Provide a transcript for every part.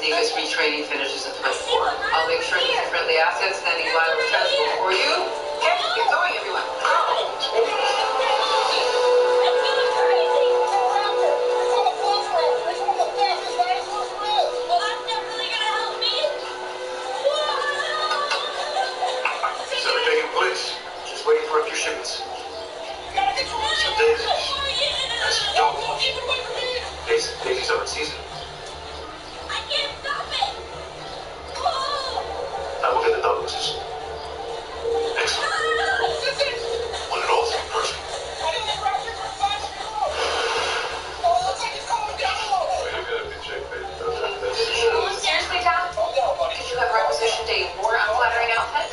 Nika's retraining finishes at 24. I'll make sure there's friendly assets standing by with transport for you. Okay, get going, everyone. So we're taking place. Just waiting for a few shipments. Some daisies. That's some dog. Daisies are in season. I can't stop it! I will get the Douglases. Excellent. Want it all to be perfect. Seriously, Tom? Did you have requisitioned a more unflattering outfit?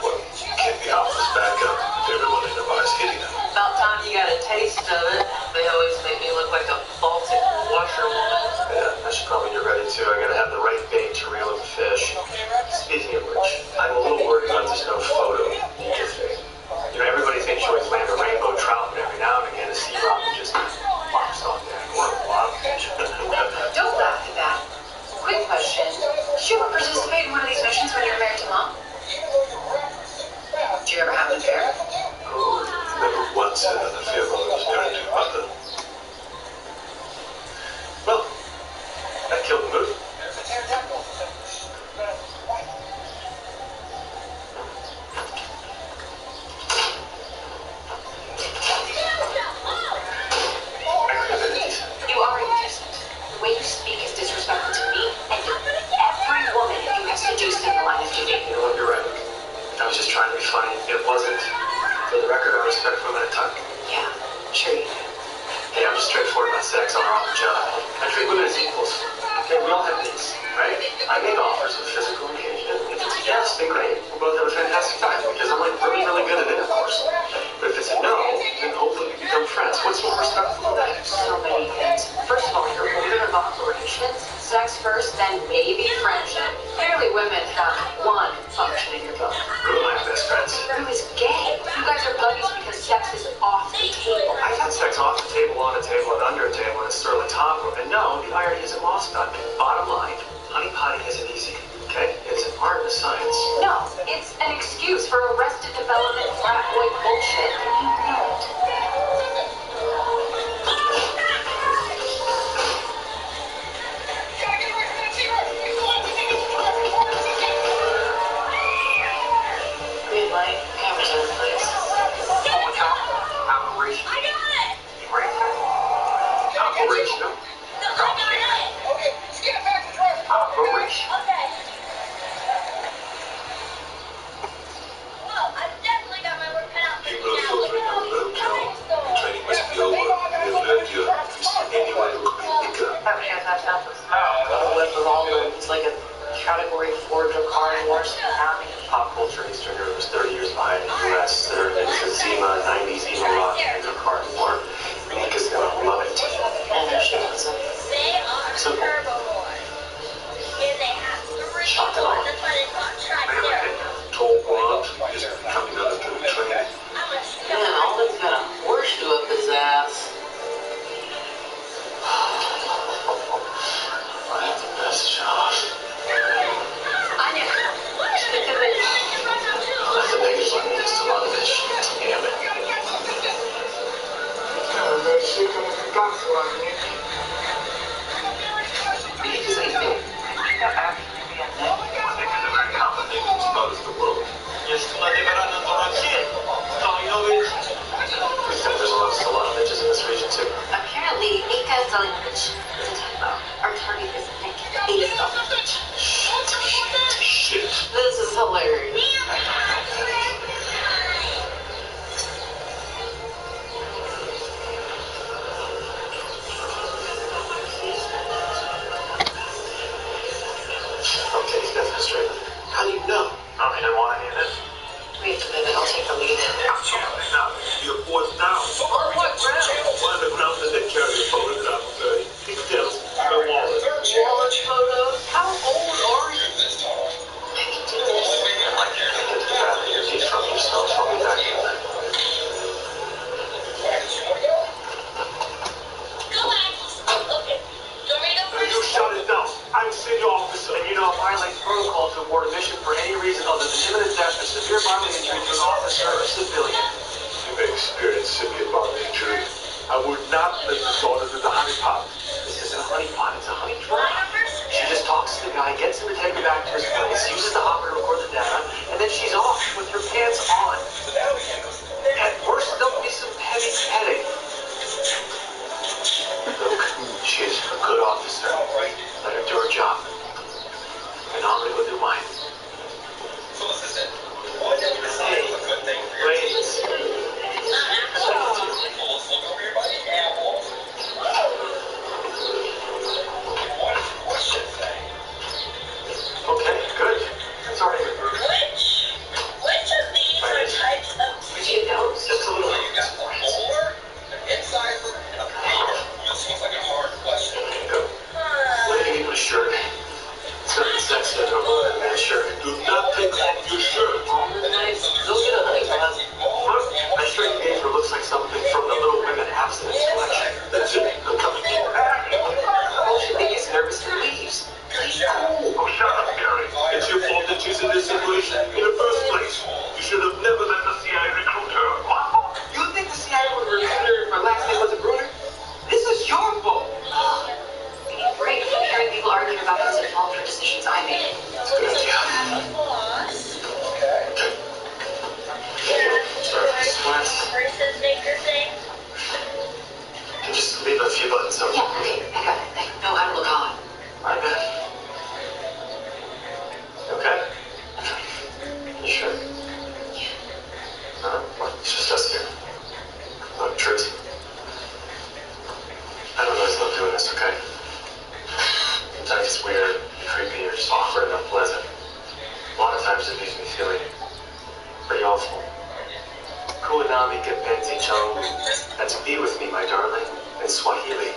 What? Can't the office back up? Everyone in the bar is hitting them. About time you got a taste of it. They always make me look like a Baltic washerwoman. Yeah, I should probably get ready too. I gotta have the right bait to reel in the fish. Speaking of which, I'm a little worried about this no photo ninja thing. You know, everybody thinks you always land a rainbow trout, but every now and again a sea rock just pops on there. What a wild fish. Don't laugh at that. Quick question. Did you ever participate in one of these missions when you were married to Mom? Did you ever have an affair? Oh, never once had an affair while I was married to your mother. Well, that killed the mood. You are indecent. The way you speak is disrespectful to me and to every woman who has seduced in the line of duty. You know what, you're right. I was just trying to be funny. It wasn't. For the record, I respect women at time. Yeah, sure you do. Hey, I'm just straightforward about sex on our own job. I treat women as equals. Okay, we all have needs, right? I make offers of physical engagement. If it's a yes, then great. We'll both have a fantastic time because I'm like really, really good at it, of course. But if it's a no, then hopefully we become friends. What's more respectful than that? So many things. First of all, you're order of operations. Sex first, then maybe friendship. Clearly women have one function in your book. Who are my best friends? Who is gay? You guys are buddies because sex is off the table. I've had sex off the table, on a table, and under a table, and still on top of it. And no, the irony isn't lost on me. Bottom line, honey potty isn't easy, okay? It's an art and a science. No, it's an excuse for arrested development frat boy bullshit, and you know it. Green light, cameras in place. Holy cow. Operation. I got it! Great. Operation. Okay, just get it back to driver. Operation. Okay. Well, I've definitely got my work cut out for Keep me those now. filtering on the road, Joe. The training must be over. We'll let you anyway. That man has half a smell. The whip of all the, it's like a category 4 Drakkar Wars tsunami. Pop culture Eastern Europe is 30 years behind the U.S. They're into Zima, 90s, emo rock, and Drakkar war. Because they're gonna love it. And their shit was a They are Simple. herbivores. And they have 3 Shock and awe. That's why they call it Man, like a tall blonde is coming out of the train. man, all that's got a horseshoe up his ass. I have the best job. I never should have been. That's the biggest one is to run this shit. Damn it. Did you say anything? That actually be a thing? One thing is a very common thing in this part of the world. There's a lot of bitches in this region too. Apparently, Nika Zelinovich is a typo. Our target is Nick Azelnovich. Shit. This is hilarious. Okay, he's definitely straight. How do you know? I didn't want any of this. We have to pivot. I'll take the lead. Now, you're forced down. For what ground? One of the grounds that they carry a photograph of the details. The wallet. Wallet photos? How old are you? I can do this. Like I'm city officer, and you know, I violate protocol to award a mission for any reason other than imminent death or severe bodily injury to an officer or civilian. You may experience severe bodily injury. I would not let the daughter do the honey pot. This isn't a honey pot, it's a honey trap. She just talks to the guy, gets him to take her back to his place, uses the hopper to record the data, and then she's off with her pants on. At worst, there'll be some heavy petting. Look, she's a good officer. Let her do her job. And I'm gonna go do mine. Hey, ladies. Okay, good. That's already good. Which of these are types of Would you know? Just a little. Go. Lady, give him a shirt. It's got the sex head on that shirt. Do not take off your shirt. Nice. Go get a honey pot. Look, that shirt you gave her looks like something from the Little Women abstinence collection. That's it. I'm coming. Oh, she thinks he's nervous and leaves. Please, cool. Oh, shut up, Gary. It's your fault that she's in this situation in the first place. You should have never let the CIA recruit her. What? You think the CIA would recruit her if her last name was a Bruner? This is your fault. We need a break from hearing people arguing about who's at fault for decisions I made. That's a good idea. boss? Sweats. Versus maker thing? And just leave a few buttons open. Yeah, okay, I got it. I know how to look on. My bad. Okay? You sure? Well, it's just us here. Look, Truth. I don't always love doing this, okay? Sometimes it's weird, creepy, or just awkward and unpleasant. A lot of times it leaves me feeling pretty awful. Kulanami Kepenzi Chongu. That's be with me, my darling, in Swahili.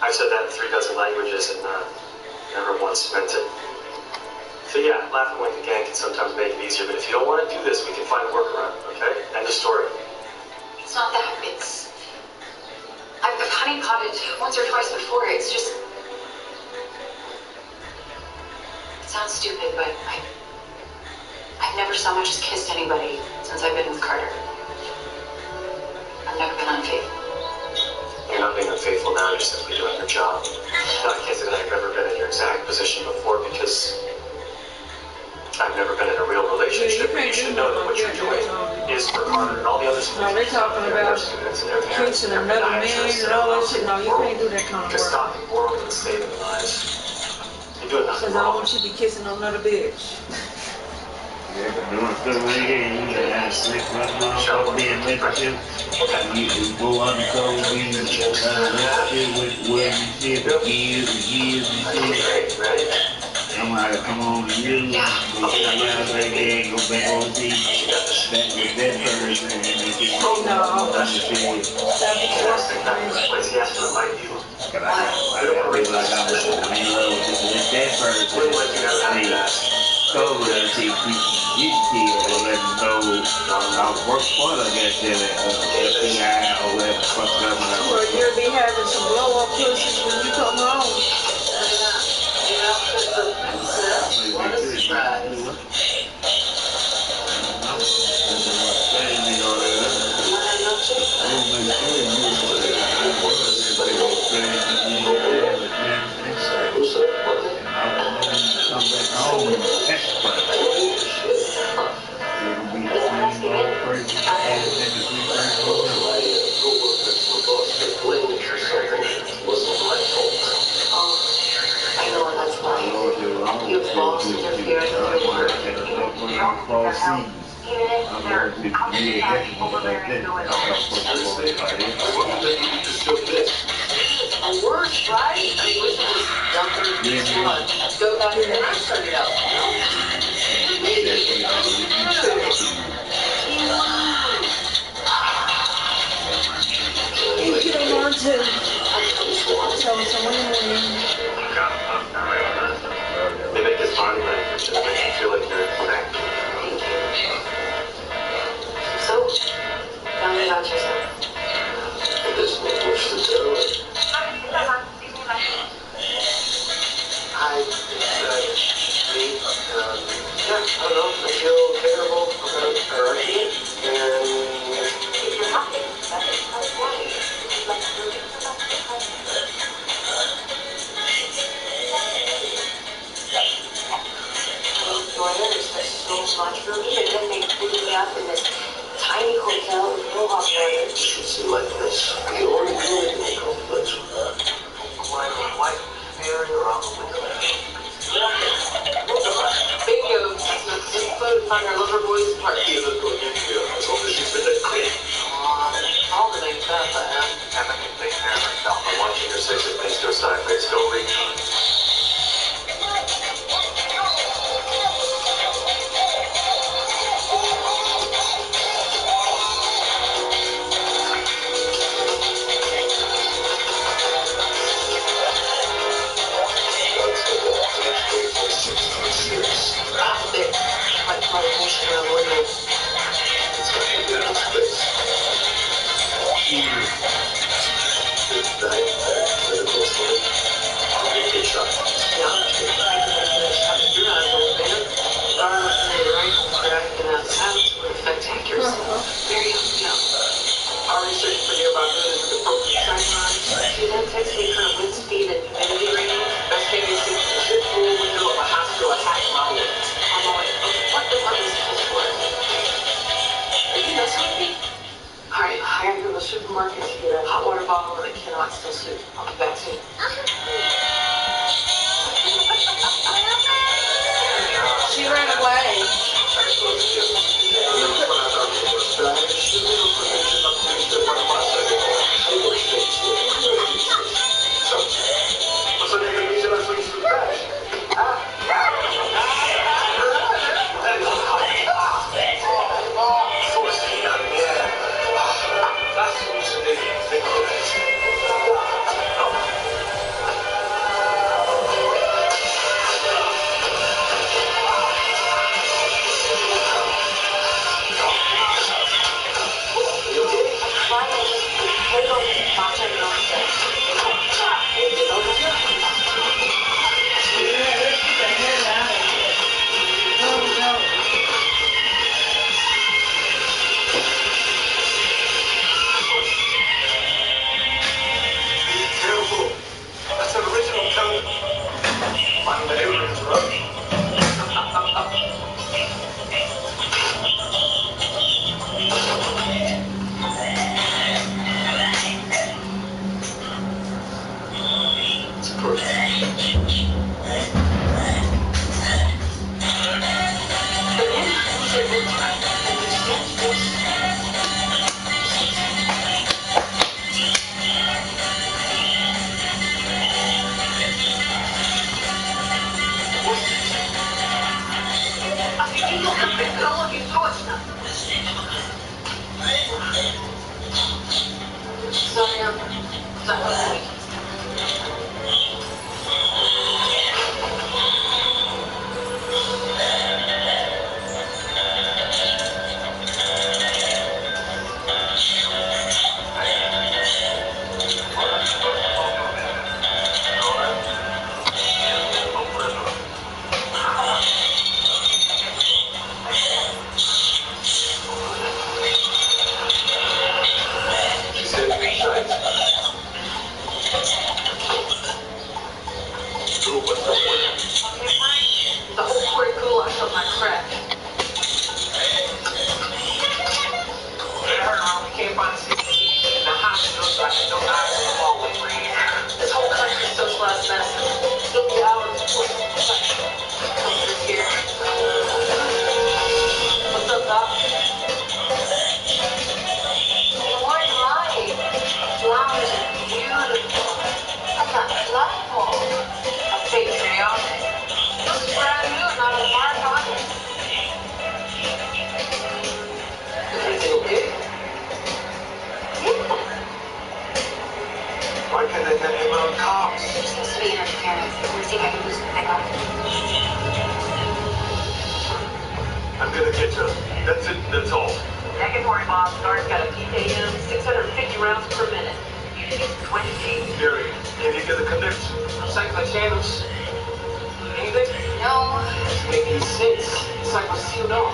I've said that in 3 dozen languages and never once meant it. So yeah, laughing like the gang can sometimes make it easier, but if you don't want to do this, we can find a workaround, okay? End of story. It's not that. It's... I've honey potted once or twice before. It's just... It sounds stupid, but I've never so much as kissed anybody since I've been with Carter. I've never been unfaithful. You're not being unfaithful now, you're simply doing your job. Now, I can't say that I've ever been in your exact position before because I've never been in a real relationship, but you should know that what you're doing is for Carter and all the other students. No, they're talking about kissing another man and all that shit. No, you can't do that kind of Just work. stopping the world and saving lives. You're doing nothing Because I don't wrong. want you to be kissing another bitch. Yeah, but doing stuff like that, you gotta have slick right now, being mentorship. You can go undercover, be in a relationship with where you sit for years and years and years. Ready? I'm gonna come on to you, go sit down right there, go back on the back with that person, and they get No. understand. Stop it. Place he has to invite you. But I don't feel like I'm in love with that person. They cover and see people get killed or let them know I work for the goddamn FBI or whatever the fuck government. Well, you'll be having some blow up pussies when you come home. Come back home and test it. It'll be the same old crazy ass industry I know what that's like. You boss interfering with your work. And worse, right? I mean, listen to this dumping this one. Go back and I started out. You don't want to tell someone They make this body language that makes you feel like you're connected. So, tell me about yourself. There's no much to tell. much for me, and then they put me up in this tiny hotel with no hot water. You should see like this. You already really in the complex with that. White fairy around the window. Bingo. Info to find our lover boy's party. He isn't going in here as long as she's been that clean. All the names up, Have a good take care of herself. I'm watching your sex and things go sideways. Don't read. Our research for nearby buildings with appropriate sightlines. She then texts me her wind speed and humidity rating. Best case is the ship pool window of a hospital a half mile away. I'm like, what the fuck is this for? Are you messing with me? Alright, I gotta go to the supermarket to get a hot water bottle and a cannot still soup. I'll be back soon. She ran away. Why can't they get him on cops? There seems to be interference. We'll see if I can do something about it. I'm gonna get you. That's it. That's all. Negatory bomb starts got a PKM, 650 rounds per minute. Unit 20 feet. Gary, can you get a connection? Psych my channels. Anything? No. Doesn't make any sense. It's like we're sealed off.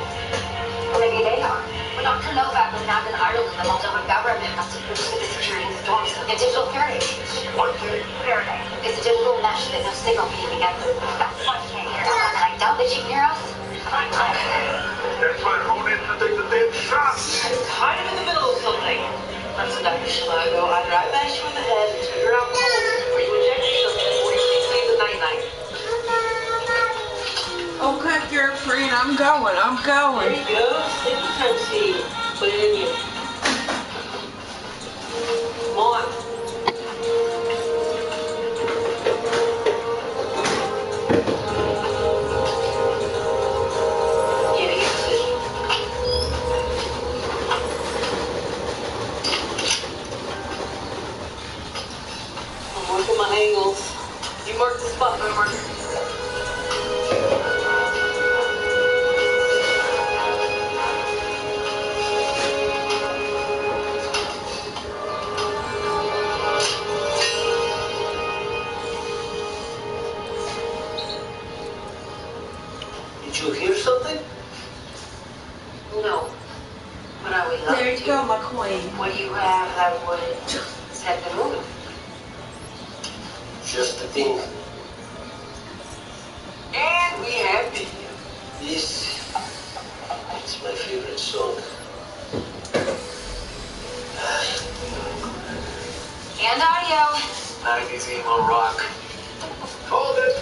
Well, maybe they are. When Dr. Novak was nabbed in Ireland, the Moldovan government must have boosted the security of the dorms with a digital Faraday. What thing? Faraday. It's a digital mesh that no signal can even get through. That's why she can't hear us. And I doubt that she can hear us. That's why Ronin to take the damn shot. I'm kind of in the middle of something. That's enough, Shilago. Either I bash you in the head and figure out cold, or you inject yourself before you can save the night-night. Okay, girlfriend, I'm going. There you go. Sleepy time seed. Put it in you. Come on. Give me your decision. I'm working my angles. You mark the spot, my marker. Did you hear something? No. But I would love There you to. go, my queen. What do you have that would set the mood? Just the thing. And we have video. This is my favorite song. And audio. 90s emo rock. Hold it.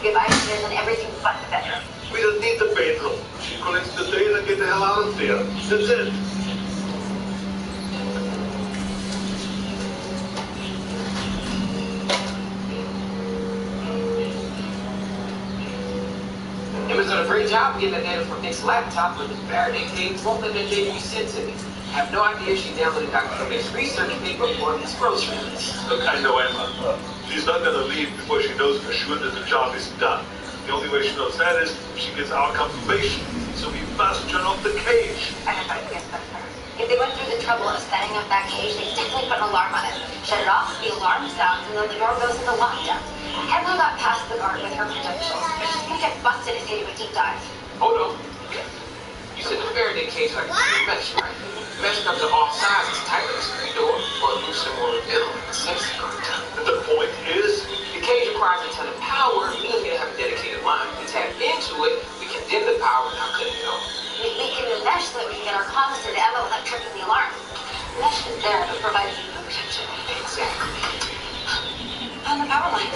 Goodbye, there's and everything but the bedroom. We don't need the bedroom. She collects the data and get the hell out of there. That's it. Emma's done a great job getting that data from Nick's laptop, but the Faraday cage won't let that data be sent to me. I have no idea if she downloaded Dr. Nick's research paper or his grocery list. Look, I know Emma. She's not gonna leave before she knows for sure that the job is done. The only way she knows that is if she gets our confirmation. So we must turn off the cage. I have ideas better. If they went through the trouble of setting up that cage, they definitely put an alarm on it. Shut it off, the alarm sounds, and then the door goes into lockdown. Emma got past the guard with her credentials, but she's gonna get busted if they do a deep dive. Hold on. You said the Faraday cage like a mesh, right? Mesh comes in all sizes, tight as a screen door, or loose and more revealing like a sexy guard. And the point is, The cage requires a ton of power, meaning we have a dedicated line. We tap into it, we can dim the power without cutting it off. We can do mesh so that we can get our comms to Emma without tripping the alarm. Mesh is there to provide you protection. Exactly. On the power line.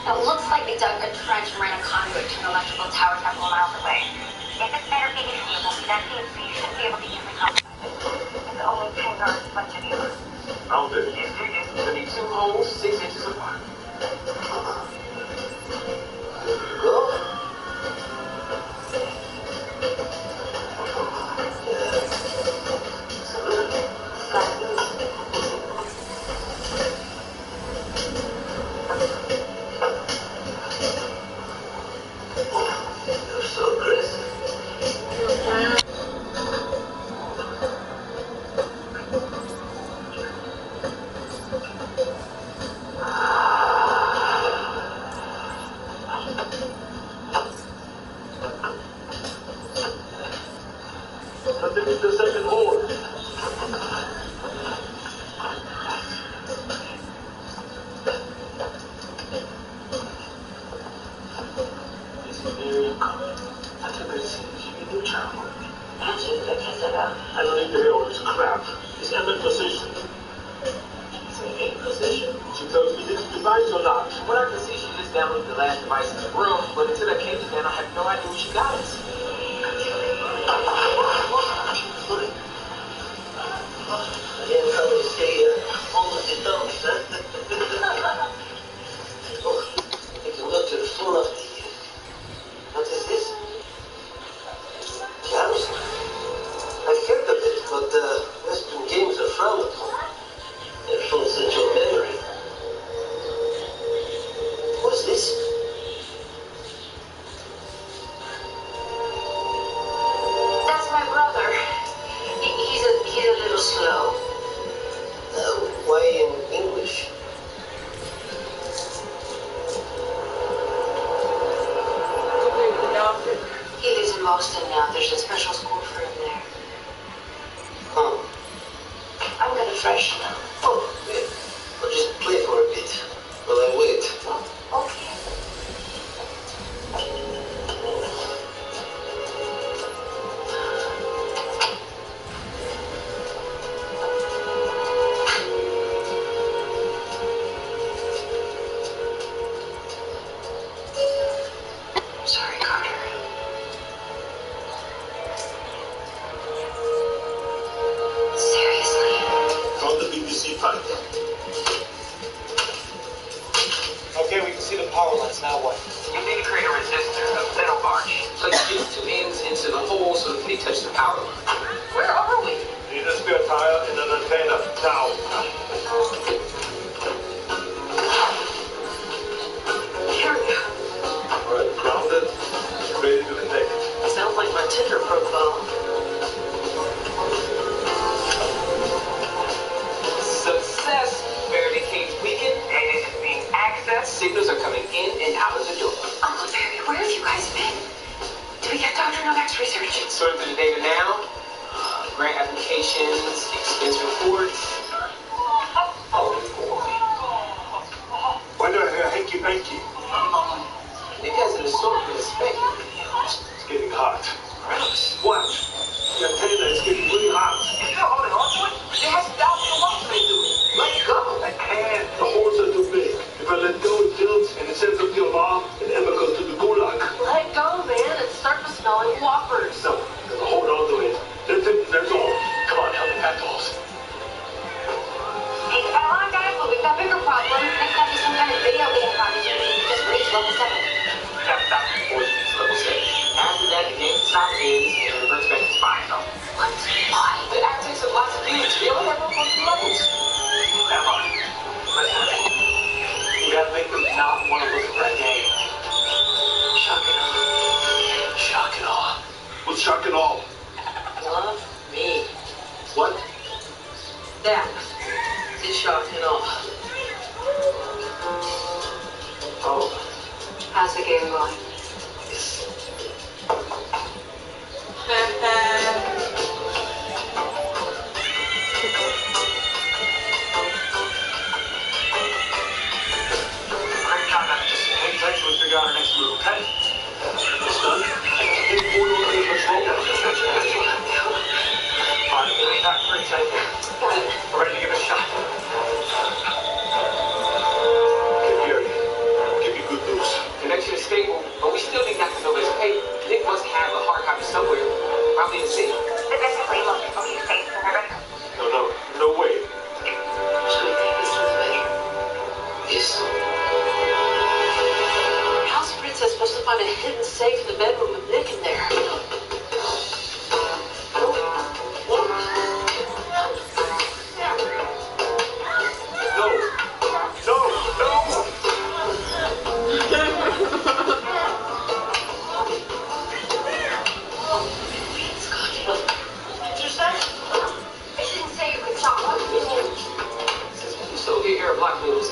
Now, it looks like they dug a trench and ran a conduit to an electrical tower several miles away. If it's better being able to that deep, so you should be able to easily compromise. It's only 10 yards bunch of you. I'll do it. They need 2 holes 6 inches apart. Go. You're so aggressive. nothing is the second hole. I don't need to hear all this crap. Is Emma in position? In position. She tells me this device or not. What I can see, she just downloaded the last device in the room, but until that came in, I have no idea what she got us. Again, how they say, hold the thumbs, huh? Oh, the conductor full of the... What is this? Jams? I've heard of it, but Western games are frowned upon. They're full of central memory. What is this? That's my brother. He's a little slow. Why in English? He lives in Boston now. There's a special school for him there. Huh. I'm gonna freshen up. Oh, yeah. I'll just play for a bit while I wait. Okay. see the power lines, now what? You need to create a resistor, a metal arch. Place these two ends into the hole so that they touch the power line. Where are we? Need a spare tire and an antenna. Now. Here we go. Alright, grounded. Ready to connect. Sounds like my Tinder profile. Success. Faraday cage weakened and it is being accessed. Signals are coming in and out of the door. Uncle Barry, where have you guys been? Did we get Dr. Novak's research? Sorting through the data now. Grant applications, expense reports. Oh, boy. Why do I hear hanky-panky? It has an assortment of speculative videos. It's getting hot. Gross. What? The antenna is getting really hot. If you're holding on to it, it has thousands of volts running through it. Let go. I can't. The holes are too big. If I let go, it tilts and it sends up the alarm and Emma goes to the gulag. Let go, man. It's starting to smell like whoppers. No, there's a hold on to it. That's it. That's all. Come on, help me pack the holes. Take it along, guys, but we've got bigger problems. Next up is some kind of video game outage and we just reached level 7. That's not before it's level 7. After that, the game stops ends and reverts back to spy zone. What? Why? The app takes up lots of units. We only have room for 2 levels. Emma, listen. We gotta make them not want to look at that game. Shock and awe. Shock and awe. What's shock and all? Love me. What? That is shock and awe. Oh, How's the game going? Great job, Emma. Hey, thanks when we figure out our next move, okay? It's done. Take 4 over the patrol. Fine, back pretty tight. We're ready to give it a shot. Okay, Gary. Give you good news. connection is stable, but we still need Dr. Novak's paper. Nick must have a hard copy somewhere, probably in the city. Specifically looking for you safe in the record. No way. Should we take this to the bedroom? Yes. How's Princess supposed to find a hidden safe in the bedroom with Nick in there?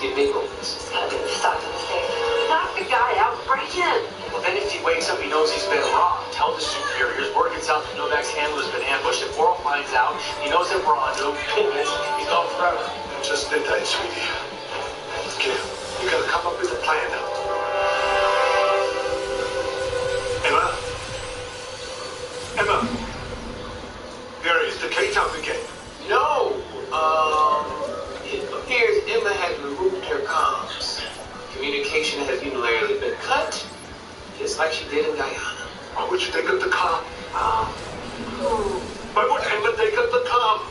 Get big opens. Gotta get this out of the safe. Knock the guy out, break in. Well, then if he wakes up, he knows he's been robbed. Tell the superiors, word gets out that Novak's handler's been ambushed. If Worrell finds out, he knows that we're on to him. He's gone forever. Just stay tight, sweetie. Okay, you gotta come up with a plan. Emma? Gary, is the cage out again? No! It appears Emma has removed her comms. Communication has unilaterally been cut, just like she did in Guyana. Why would you take up the comm? Why would Emma take up the comm?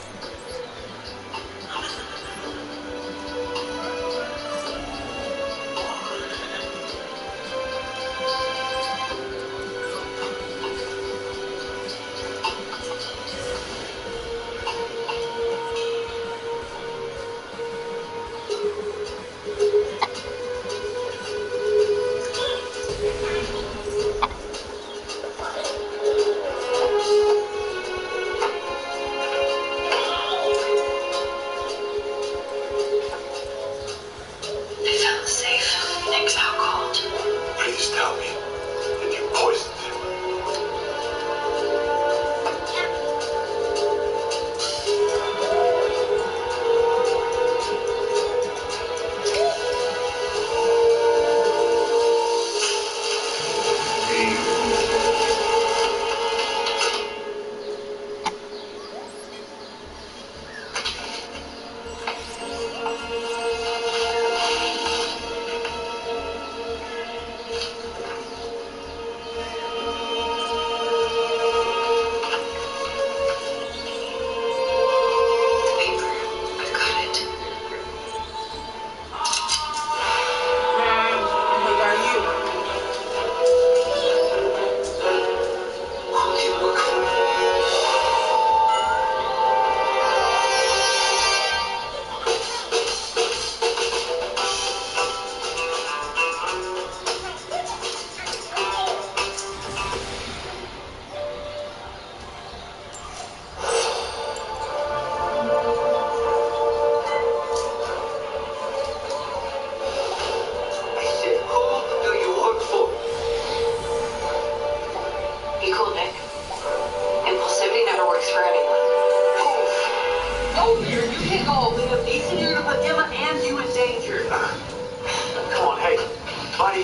Buddy.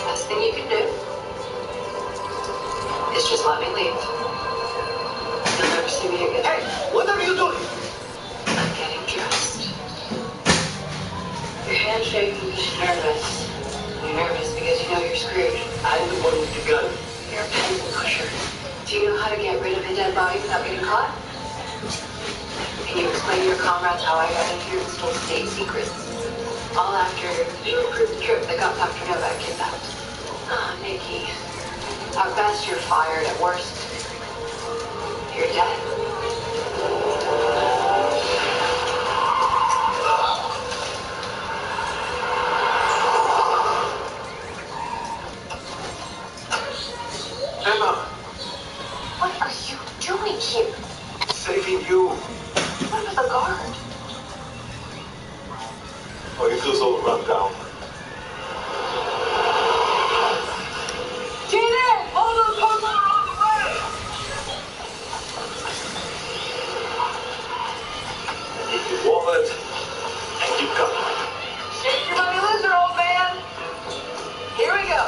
Best thing you can do is just let me leave. You'll never see me again. Hey, what are you doing? I'm getting dressed. Your hand's shaking because you're nervous. You're nervous because you know you're screwed. I'm the one with the gun. You're a pencil pusher. Do you know how to get rid of a dead body without getting caught? Can you explain to your comrades how I got in here and stole state secrets? All after you approved the trip that got Dr. Novak kidnapped. Ah, Nikki. At best, you're fired. At worst, you're dead. Emma, What are you doing here? saving you. What about the guard? Oh, he feels all run down. Get in! All those posts are on the way! Keep your wallet and keep coming. Shake your money loser, old man! Here we go.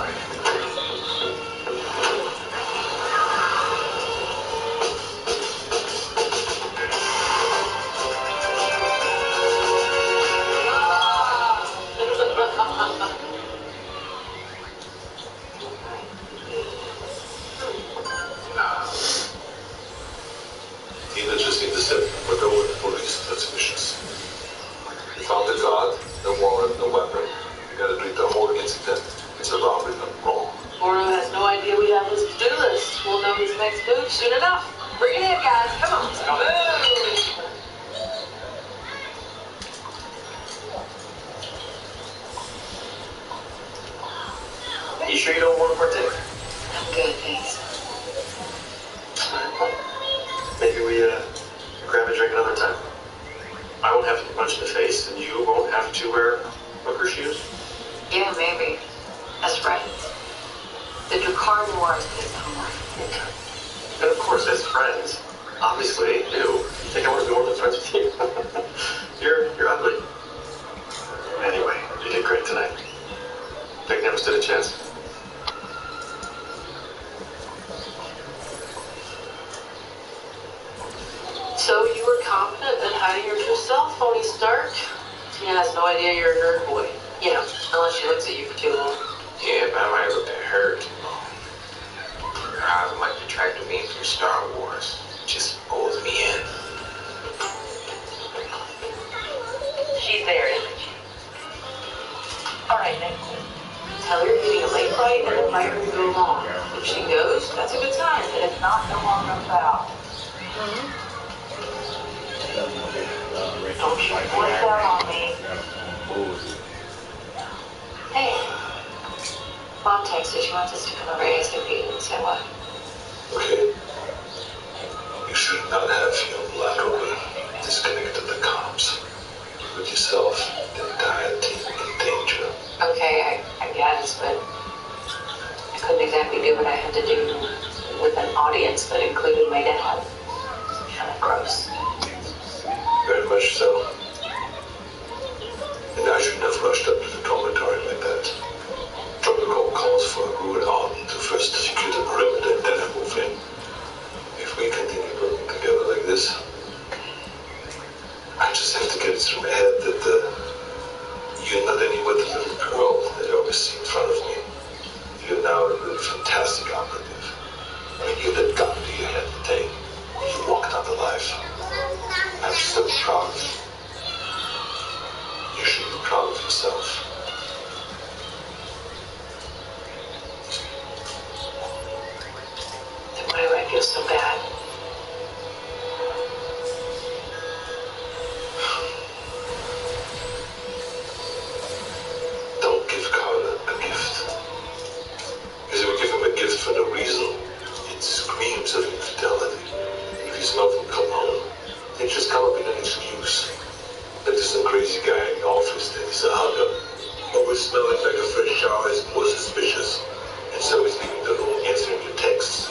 Tina just need to step with the police transmissions. We found the guard, no warrant, no weapon. We gotta treat the whole incident. It's a robbery done wrong. Moro has no idea we have his to-do list. We'll know his next move soon enough. Bring it in, guys. Come on. Boom! You sure you don't want to partake? I'm good, thanks. Maybe we grab a drink another time. I won't have to be punched in the face, and you won't have to wear hooker shoes. Yeah, maybe. As friends. The Ducard Wars is homework. Okay. And of course, as friends, obviously, you think I want to be more than friends with you. You're ugly. Anyway, you did great tonight. Think never stood a chance. So you were confident in hiding your true self, Tony Stark? Tina has no idea you're a nerd boy. You know, unless she looks at you for too long. Yeah, but I might look at her too long. Her eyes are like the tractor beam from Star Wars. Just pulls me in. She's there, isn't she? Alright, next. Tell her you're getting a late flight and invite her to go along. If she goes, that's a good sign. And if not, no harm, no foul. Don't you point down on me. Hey. Mom texted. She wants us to come over ASAP. Say what? Okay. You should not have unilaterally disconnected the comms. Put yourself, the entire team in danger. Okay, I guess, but I couldn't exactly do what I had to do with an audience that included my dad. Kind of gross. Very much so. And I shouldn't have rushed up to the dormitory like that. Protocol calls for a rude army to first secure the perimeter and then move in. If we continue working together like this, I just have to get it through my head that you're not anywhere the little girl that I always see in front of me. You're now a really fantastic operative. I mean, you let gun to your head the day you walked out alive. I'm so proud of you. You should be proud of yourself. Then why do I feel so bad? Don't give Carla a gift. Because if you give him a gift for no reason, it screams of infidelity. If he's not from come home, they just come up with an excuse. That there's some crazy guy in the office that he's a hugger. Always smelling like a fresh shower is more suspicious. And so he's leaving the room answering your texts.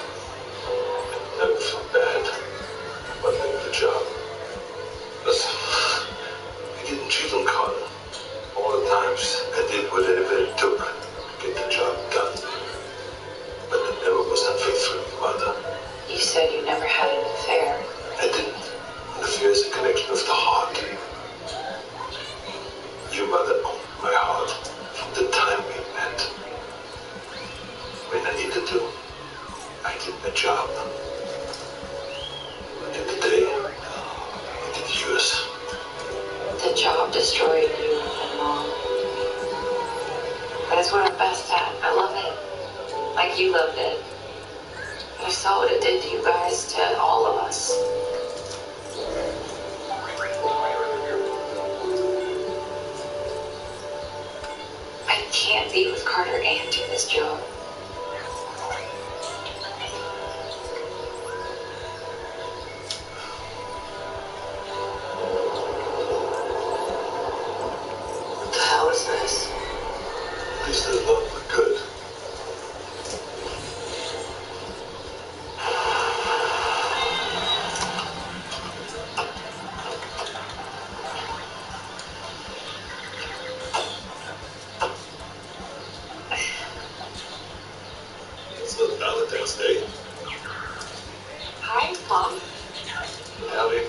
Never feel bad about doing the job. Listen, he didn't cheat on Carla. All of a job. But in the day, it did use. The job destroyed you and Mom. But it's what I'm best at. I love it. Like you loved it. I saw what it did to you guys, to all of us. I can't be with Carter and do this job. What the hell is this? This does not look good. It's not Valentine's Day. Hi, Mom. Howdy.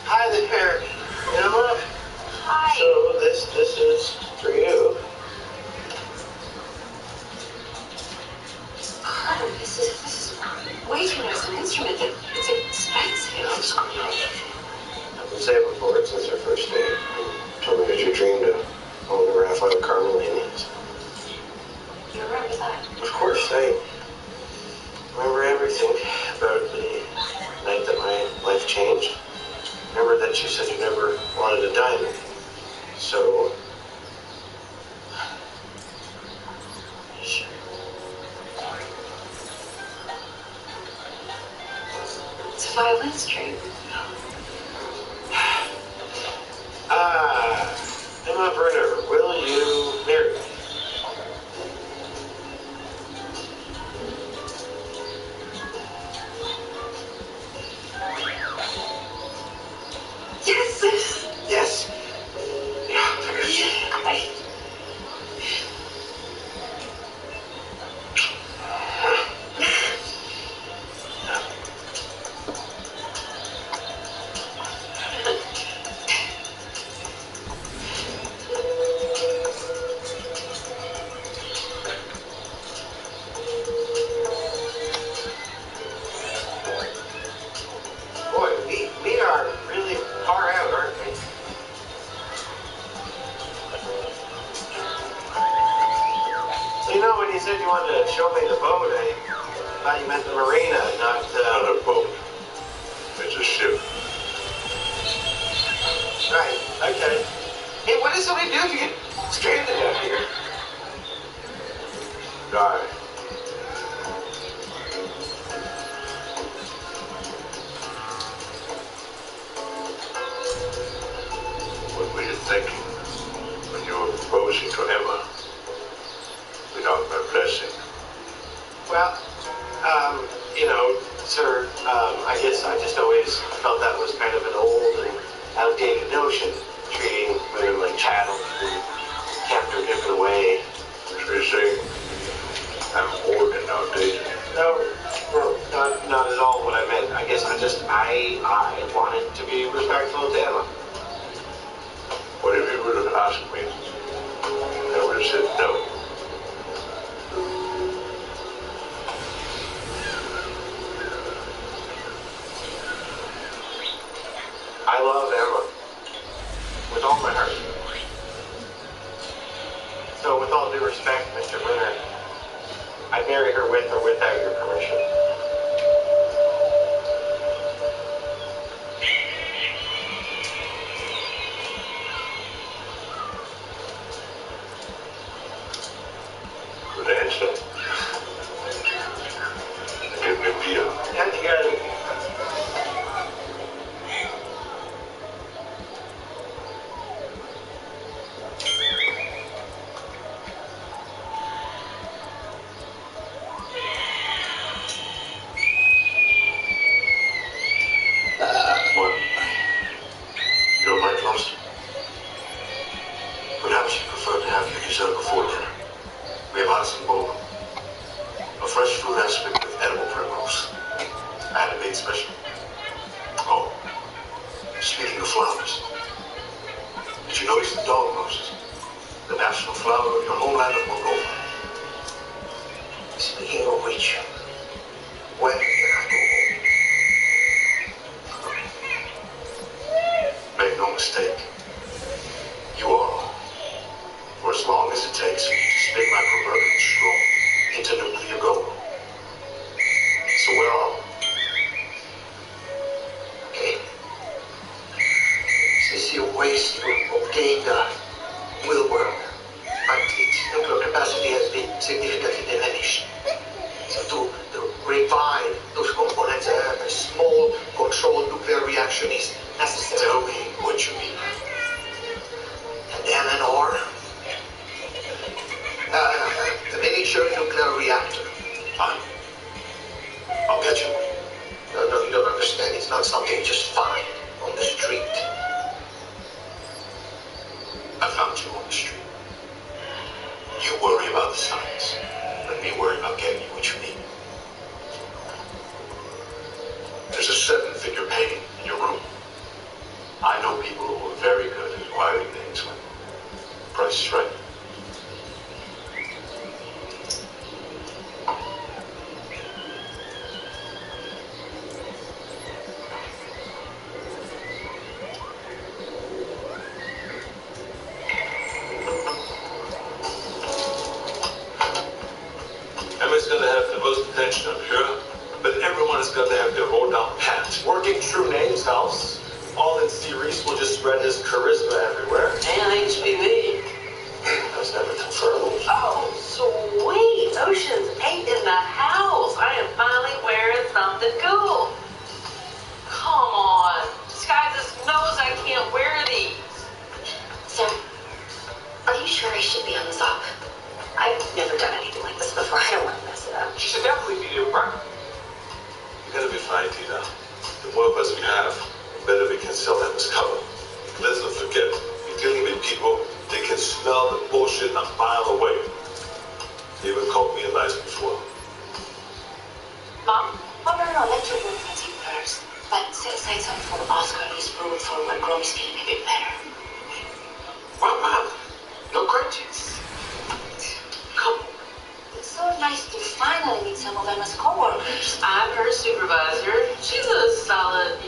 Hi there, Emma. Hi. So this is for you. Carter, this is way too nice an instrument. It's expensive. It's cool. I've been saving for it since our first date. You told me that you dreamed of owning a Raphael Carmelini's. You remember that? Of course, I remember everything about the night that my life changed. Remember that you said you never wanted a diamond. So, It's a violin string. Emma Brenner, will you marry me? Yes! Yes. Yeah, figures. Boy, we are really far out, aren't we? You know, when you said you wanted to show me the boat, I thought you meant the marina, not Not a boat. It's a ship. Right, okay. Hey, what does somebody do if you get stranded out here? Die. What were you thinking when you were proposing to Emma without my blessing? Well, you know, sir, I guess I just always felt that was kind of an old and outdated notion, treating women like chattel and kept her different away. So you say I'm old and outdated? No, not at all what I meant. I guess I wanted to be respectful to Emma. What if you would have asked me? I would have said no. I love Emma with all my heart. So with all due respect, Mr. Brenner, I'd marry her with or without your permission. Good answer. Give me beer. And you got it. What? Your mind lost? Perhaps you prefer to have your dessert before dinner. We have artisan bowl. A fresh fruit aspect with edible primrose. I had a big special. Oh, speaking of flowers, did you notice the dog roses? The national flower of your homeland of Moldova. Speaking of which, when can I go home? Make no mistake. You are, for as long as it takes me to spin my proverbial straw into nuclear gold. So where are we? Okay. Since your waste of data will work, but its nuclear capacity has been significantly diminished. So to revive those components, a small controlled nuclear reaction is necessary. Tell me what you mean. An MNR? A miniature nuclear reactor. Fine. I'll get you one. No, you don't understand. It's not something you just find on the street. I found you on the street. You worry about the science. Let me worry about getting you what you need. There's a 7-figure payment in your room. I know people who are very good at acquiring things when the price is right. Emma's got to have the most attention, I'm sure. But everyone has got to have their roll down pants. Working True Names House. All in series will just spread his charisma everywhere. And HPV. That's never confirmed. Oh, sweet. Ocean's 8 in the house. I am finally wearing something cool. Come on. This guy just knows I can't wear these. Sir, are you sure I should be on this op? I've never done anything like this before. I don't want to mess it up. She should definitely be your partner. You're gonna be fine, Tina. The more of us we have, the better we can sell them as cover. Let's not forget, you're dealing with people, they can smell the bullshit a mile away. They even called me a lies before. Mom? Oh, no, let your room continue first. But set aside some for Oscar and his room for when Gromy's getting a bit better. Wow, Mom. No crutches. Come. It's so nice to finally meet some of Emma's co-workers. I'm her supervisor. She's a solid B+.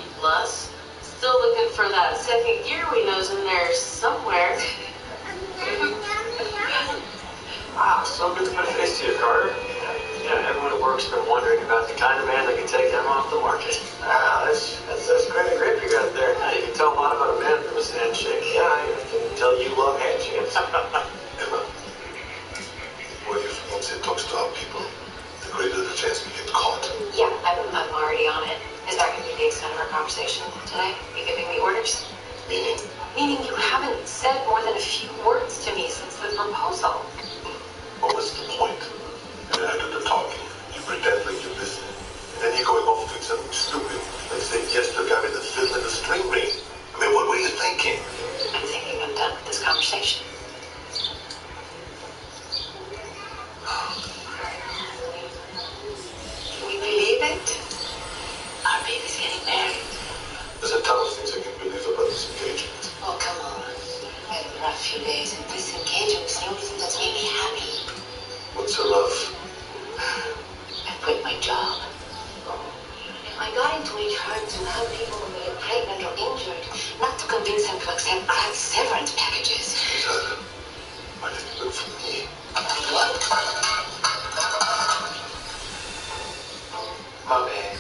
Still looking for that second gear we know's in there somewhere. Wow, so good to put a face to your Carter. Yeah, everyone at work's been wondering about the kind of man that can take them off the market. Wow, that's great a grip you got there. You can tell a lot about a man from his handshake. Yeah, I can tell you love handshakes. Emma, what if once it talks to our people, the greater the chance we get caught? Yeah, I'm already on it. Is that going to be the extent of our conversation today? You giving me orders? Meaning? Meaning you haven't said more than a few words to me since the proposal. What was the point? And I do the talking. You pretend like you're listening. And then you're going off doing something stupid, like saying yes to a guy with a fiddle and a string ring. I mean, what were you thinking? I'm thinking I'm done with this conversation. Can you believe it? Our baby's getting married. There's a ton of things I can believe about this engagement. Oh, come on. I had a rough few days, and this engagement is the only thing that's made me happy. What's so rough? I quit my job. I got into HR to help people who get pregnant or injured, not to convince them to accept cracked severance packages. Sweetheart, why didn't you look for me? What? My man.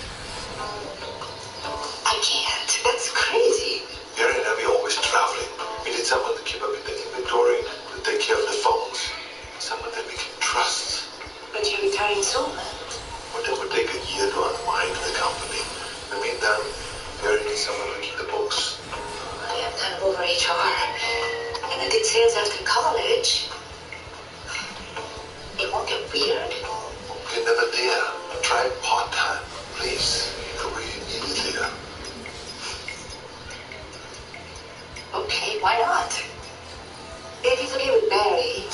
I can't. That's crazy. Gary and I are always traveling. We need someone to keep up with the inventory, to take care of the phones. Someone that we can trust. But you're retiring soon. But it would take a year to unwind the company. In the meantime, Gary needs someone to keep the books. I have done over HR. And I did sales after college. It won't get weird. You're never there. Try part-time, please. Could we be there? Okay, why not? If it's okay with Barry.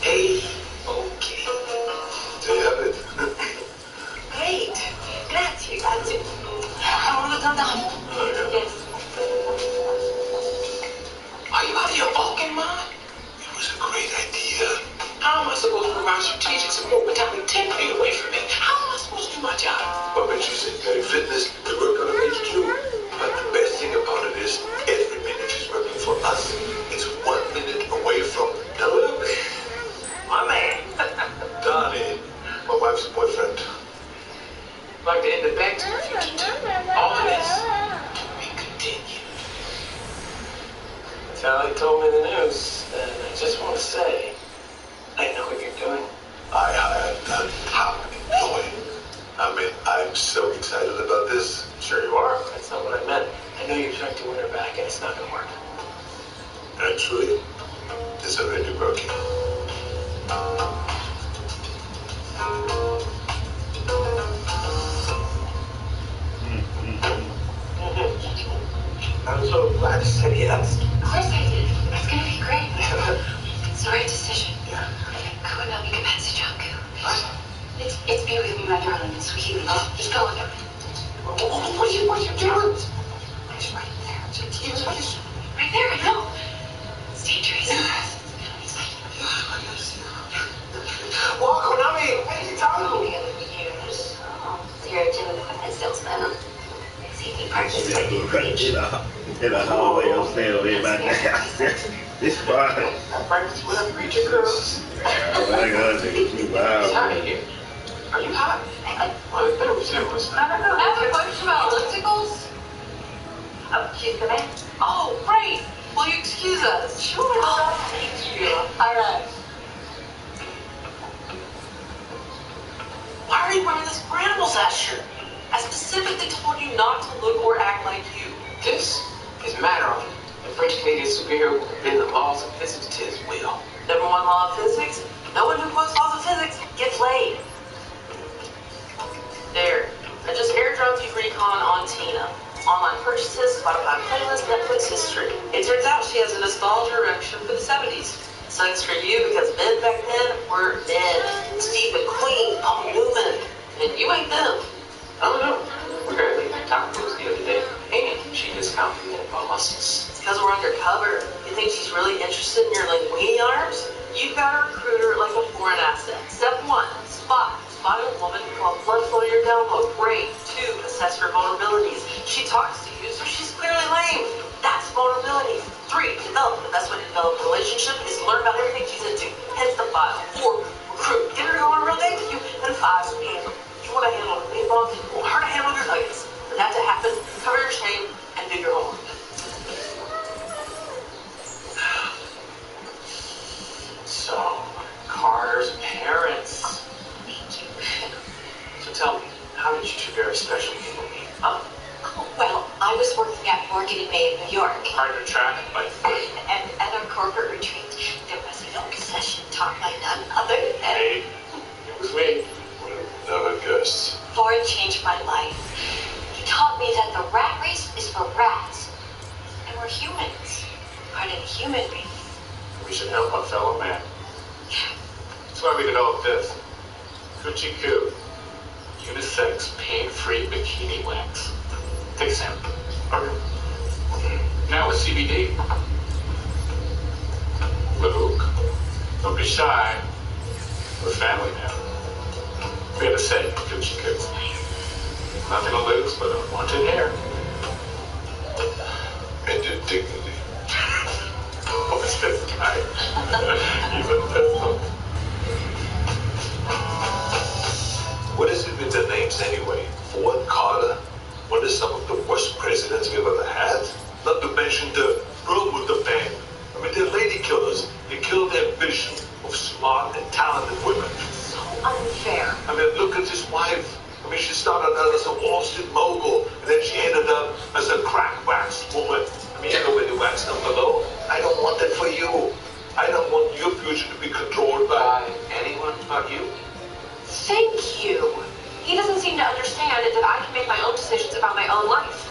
Hey, okay. There you have it. Great. Grazie, grazie. Done. Yes. Are you out of your fucking mind? It was a great idea. How am I supposed to provide some Sally told me the news, and I just want to say, I know what you're doing. I hired a top employee. I mean, I'm so excited about this. Sure you are. That's not what I meant. I know you're trying to win her back, and it's not going to work. Actually, it's already working. I'm so glad you said yes. Of course I did. It's gonna be great. It's the right decision. Yeah. Kuo no Mikapetsu Janku. It's be with me, my darling, and sweetie. Just go with it. What are you doing? It's right there. Right there, I know. It's dangerous. Well, Konami, what are you talking about? Together for years. Oh, so you're a gym equipment salesman. See if you purchase what you preach. In a hallway upstairs over here by the house. It's fine. I practice with a preacher, girls. Oh my God, you wow. Out of here. Are you hot? Well, it better be serious. I have a question about ellipticals. She's the man. Oh, great. Will you excuse us? Sure. Oh, thank you. All right. Why are you wearing this Brandable Sash shirt? I specifically told you not to look or act like you. This is matter of the French Canadian superhero who can bend the laws of physics to his will. Number one law of physics, no one who quotes laws of physics gets laid. There. I just airdropped you Recon on Tina. Online purchases, Spotify playlist, Netflix history. It turns out she has a nostalgia erection for the 70s. Sucks for you because men back then were men. Steve McQueen, Paul Newman, and you ain't them. I don't know. We barely talked to us the other day, and she just complimented my muscles. It's because we're undercover. You think she's really interested in your linguini arms? You've got a recruiter like a foreign asset. Step 1, spot. Spot a woman while blood flow to your download. Great. 2, assess her vulnerabilities. She talks to you, so she's clearly lame. That's vulnerability. 3, develop. The best way to develop a relationship is to learn about everything she's into. Hence the file. 4, recruit. Get her to go on a real date with you. And 5, handle. You want to handle the big balls, you want her to handle your nuggets. For that to happen, cover your shame and do your homework. So, Carter's parents. Thank you. So tell me, how did you trigger a special human being? Well, I was working at Morgan & May in New York. Hard to track by foot. And at our corporate retreat, there was a yoga session taught by none other than Hey, it was me. Never guessed. Ford changed my life. He taught me that the rat race is for rats. And we're humans. Part of the human race. We should help our fellow man. That's why we developed this. Kuchiku. Unisex pain-free bikini wax. Take a sample. Okay. Now with CBD. Luke, don't be shy. We're family now. We have a say, Kuchiku. Nothing to lose but unwanted hair. And your dignity. Oh, it's this guy. Even this. What is it with the names anyway? Ford, Carter? What are some of the worst presidents we've ever had? Not to mention the room with the band. I mean, they're lady killers. They kill their vision of smart and talented women. So unfair. I mean, look at his wife. I mean, she started out as a Wall Street mogul, and then she ended up as a crack wax woman. I mean, you know where the wax down below? I don't want that for you. I don't want your future to be controlled by anyone but you. Thank you. He doesn't seem to understand that I can make my own decisions about my own life.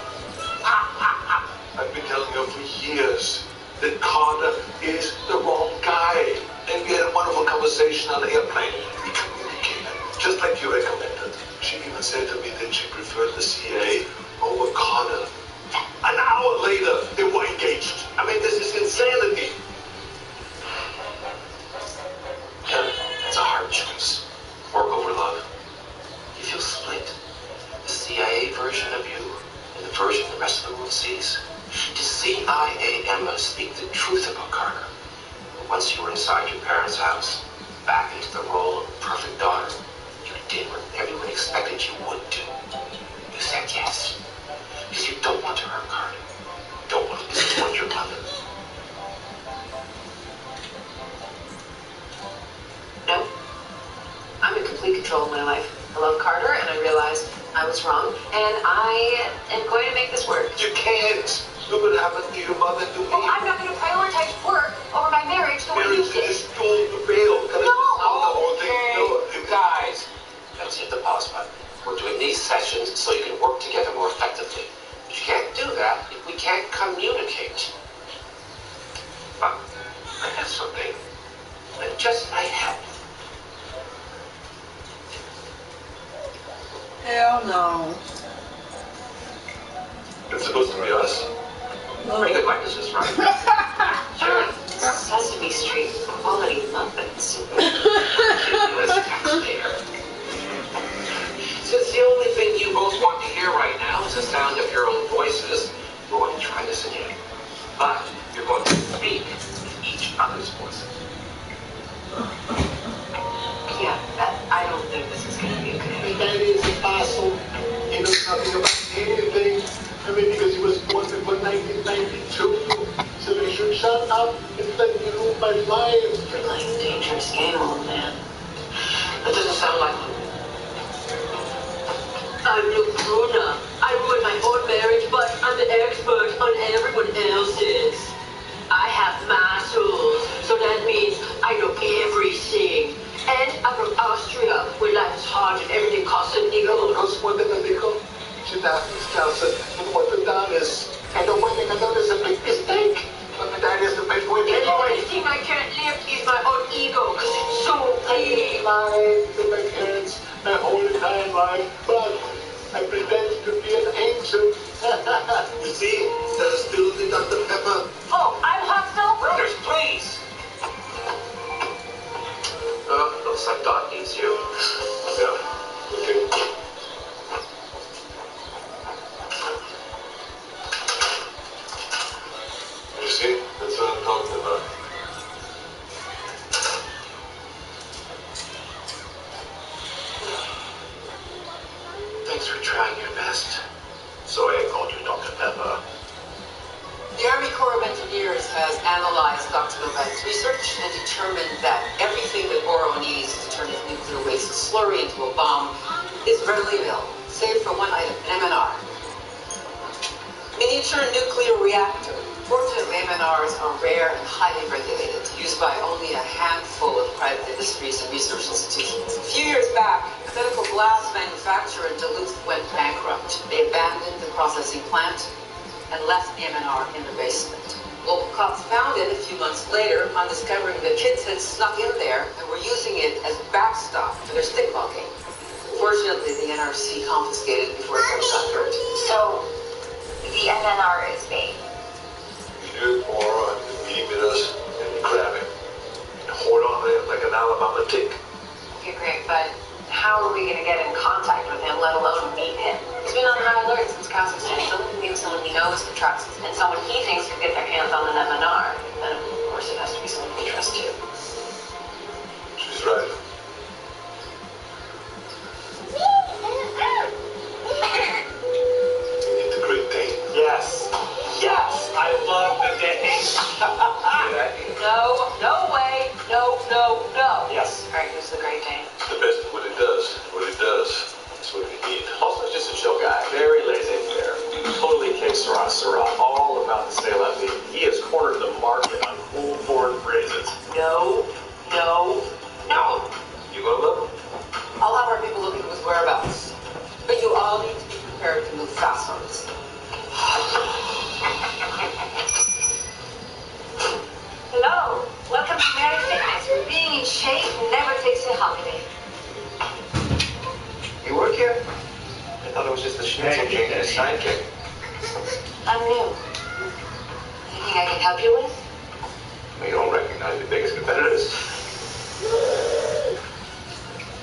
I've been telling you for years that Carter is the wrong guy. And we had a wonderful conversation on the airplane. We communicated, just like you recommended. She even said to me that she preferred the CIA over Carter. An hour later, they were engaged. I mean, this is insanity. It's a hard choice. Work over love. You feel split. The CIA version of you and the version the rest of the world sees. To CIA Emma speak the truth about Carter. But once you were inside your parents' house, back into the role of perfect daughter, you did what everyone expected you would do. You said yes. Because you don't want to hurt Carter. You don't want to disappoint your mother. control of my life. I love Carter, and I realized I was wrong, and I am going to make this work. You can't. Look what happened to your mother and to me. Well, I'm not going to prioritize work over my marriage the way you Marriage did. is doomed to fail. You guys, let's hit the pause button. We're doing these sessions so you can work together more effectively. But you can't do that if we can't communicate. But I have something that just might help. Hell no. It's supposed to be us. Pretty good likenesses, right? Sure. Sesame Street quality muffins. U.S. taxpayer. Since the only thing you both want to hear right now is the sound of your own voices, we're going to try this again. But you're going to speak with each other's voices. Yeah, I don't think this is going to be a good idea. That is impossible. He knows nothing about anything. I mean, because he was born before 1992. So they should shut up and let me rule my life. You're like a dangerous animal, man. That doesn't sound like I'm no grown-up. I ruined my own marriage, but I'm the expert on everyone else's. I have muscles, so that means I know everything. And I'm from Austria, where life is hard and everything costs a nickel. Because one thing I think of, she does what the done is. And the one thing I know is a big mistake. But that is the best way to And the do only it. thing I can't lift is my own ego, because it's so big. Life to my parents my whole entire life, but I pretend to be an angel. You see, there's still the Dr. Pepper. Oh, I'm hostile? brothers, please. Looks like Dot needs you. Yeah, okay. You see, that's what I'm talking about. Thanks for trying your best. Sorry I called you Dr. Pepper. The Army Corps of Engineers has analyzed Dr. Novak's research and determined that everything that Oro needs to turn his nuclear waste slurry into a bomb is readily available, save for one item, an MNR. Miniature nuclear reactor. Fortunately, MNRs are rare and highly regulated, used by only a handful of private industries and research institutions. A few years back, a medical glass manufacturer in Duluth went bankrupt. They abandoned the processing plant and left the MNR in the basement. Local cops found it a few months later on discovering that kids had snuck in there and were using it as backstop for their stickball game. Fortunately, the NRC confiscated it before it got hurt. So, the MNR is me. You do more and beam at us and grab him. And hold on to him like an Alabama tick. Okay, great, but how are we going to get in contact with him, let alone meet him? He's been on high alert since Kazakhstan. Someone who means someone he knows and trusts, and someone he thinks could get their hands on an MNR. And of course, it has to be someone we trust too. She's right. You need the Great Dane. Yes. Yes. I love the day. No, no way, no. Yes. All right, who's the Great Dane? The best at what it does. What it does. That's what we need. Also, just a chill guy. Very laissez-faire. Totally kicks Syrah. All about the stay left. He has cornered the market on cool foreign phrases. No. You gonna look? I'll have our people looking for his whereabouts. But you all need to be prepared to move fast on this. Hello. Welcome to Mary Fitness, where being in shape never takes a holiday. You work here? I thought it was just the schnitzel king and his sidekick. I'm new. Anything I can help you with? You don't recognize the biggest competitors.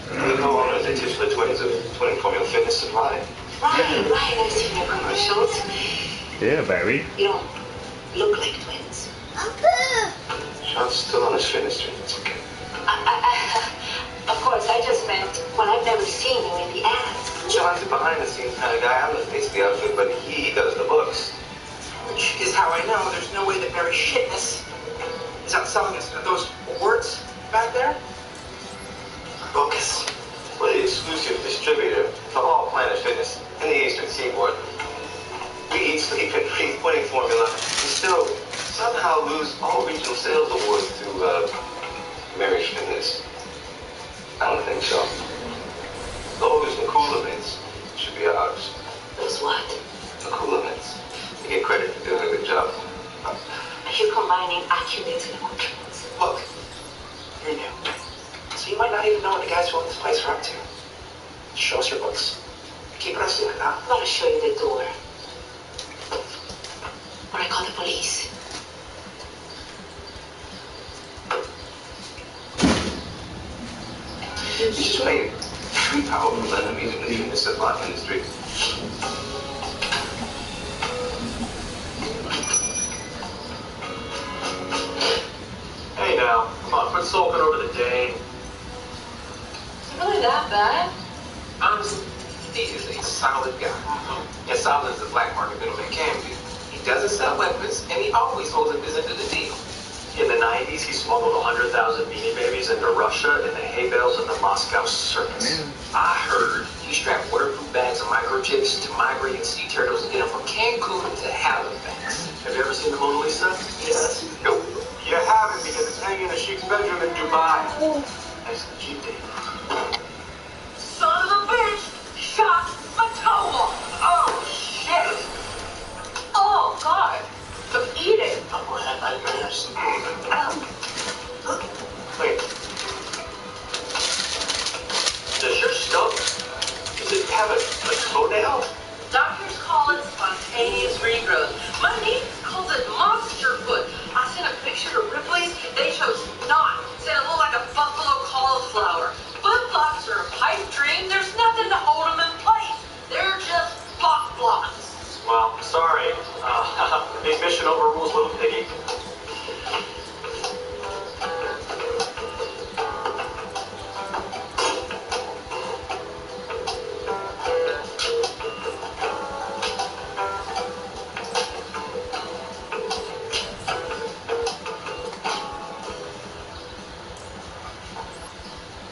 We co-owners are titular twins of Twin Formula Fitness Supply. Right. I've seen your commercials. Yeah, baby. You don't look like twins. Sean's still on his fitness streak. It's okay. Of course, I just meant, well, I've never seen you in the ads. Sean's a behind-the-scenes kind of guy. I'm the face of the outfit, but he does the books. Which is how I know there's no way that Mary Shitness is out selling us those awards back there. Focus. Please. exclusive distributor for all Planet Fitness in the Eastern Seaboard. We eat, sleep, and breathe winning formula and still somehow lose all regional sales awards to marriage fitness. I don't think so. Those and cool events should be ours. Those what? The cool events. You get credit for doing a good job. Are you combining accolades and accoutrements? Look, you're new. So you might not even know what the guys who own this place are up to. Show us your books. Keep it a secret, huh? I'm gonna show you the door. Or I call the police. She's playing three powerful enemies in the fitness and life industry. Hey now, come on, quit sulking over the day. Is it really that bad? Honestly, he is a solid guy. As solid as the black market middleman can be. He doesn't sell weapons, and he always holds up his end of the deal. In the 90s, he smuggled 100,000 Beanie Babies into Russia in the hay bales of the Moscow circus. I heard he strapped waterproof bags of microchips to migrating sea turtles to get them from Cancun to Halifax. Have you ever seen the Mona Lisa? Yes. Nope. You haven't because it's hanging in a sheik's bedroom in Dubai. That's the cheap date. Son of a bitch! Shot my toe off! Oh, shit! Oh, God! So eat it! I'm gonna have nightmares. Wait. Does your stump, does it have a toenail? Doctors call it spontaneous regrowth. My niece calls it monster foot. I sent a picture to Ripley's. They chose not. Said it looked like a buffalo cauliflower. Flip-flops are a pipe dream. There's nothing to hold them in place. They're just block blocks. Well, sorry. Big mission overrules little piggy.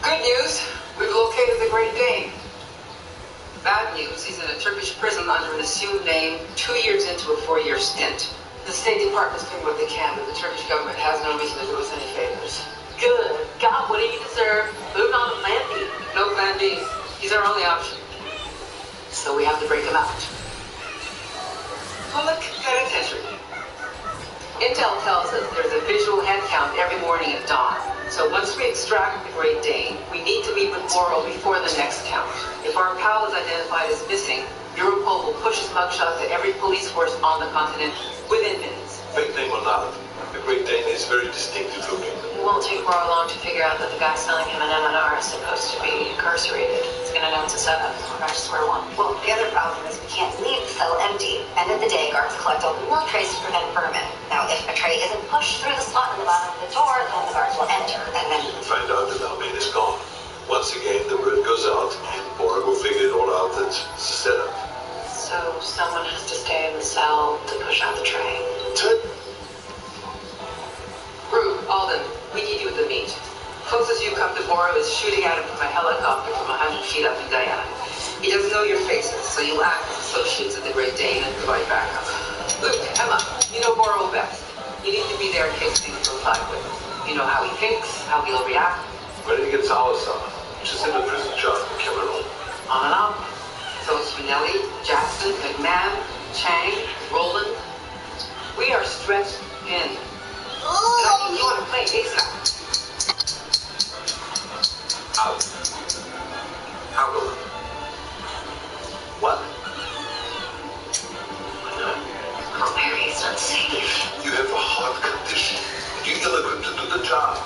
Good news, we've located the Great Dane. Bad news, he's in a Turkish prison under an assumed name 2 years into a 4-year stint. The State Department's doing what they can, but the Turkish government has no reason to do us any favors. Good. God, what do you deserve? Moving on to plan B. No plan B. He's our only option. So we have to break him out. Public penitentiary. Intel tells us there's a visual head count every morning at dawn. So once we extract the Great Dane, we need to meet with Boro before the next count. If our pal is identified as missing, Europol will push his mugshot to every police force on the continent within minutes. Fake name or not, the Great Dane is very distinctive looking. It won't take Boro long to figure out that the guy selling him an M&R is supposed to be incarcerated. He's gonna know it's a setup. We're back to square one. Well, the other problem is we can't leave the cell empty. End of the day, guards collect all the milk trays to prevent vermin. Now, if a tray isn't pushed through the slot in the bottom of the door, then the guards will enter, and then... Find out that Almain is gone. Once again, the word goes out, and Borg will figure it all out. That's a setup. So someone has to stay in the cell to push out the tray. Rue, Alden, we need you at the meet. Closest you come to Boro is shooting at him from a helicopter from 100 feet up in Diana. He doesn't know your faces, so you'll act as associates at the Great Dane and provide backup. Luke, Emma, you know Boro best. You need to be there in case things go sideways. You know how he thinks, how he'll react. Ready to get Salazar. Just in the prison job in Cameroon. On and on. So it's Spinelli, Jackson, McMahon, Chang, Roland. We are stretched thin. And I think you want to play ASAP. I'll go. What? Oh, Mary, it's not safe. You have a heart condition. You ill-equipped to do the job.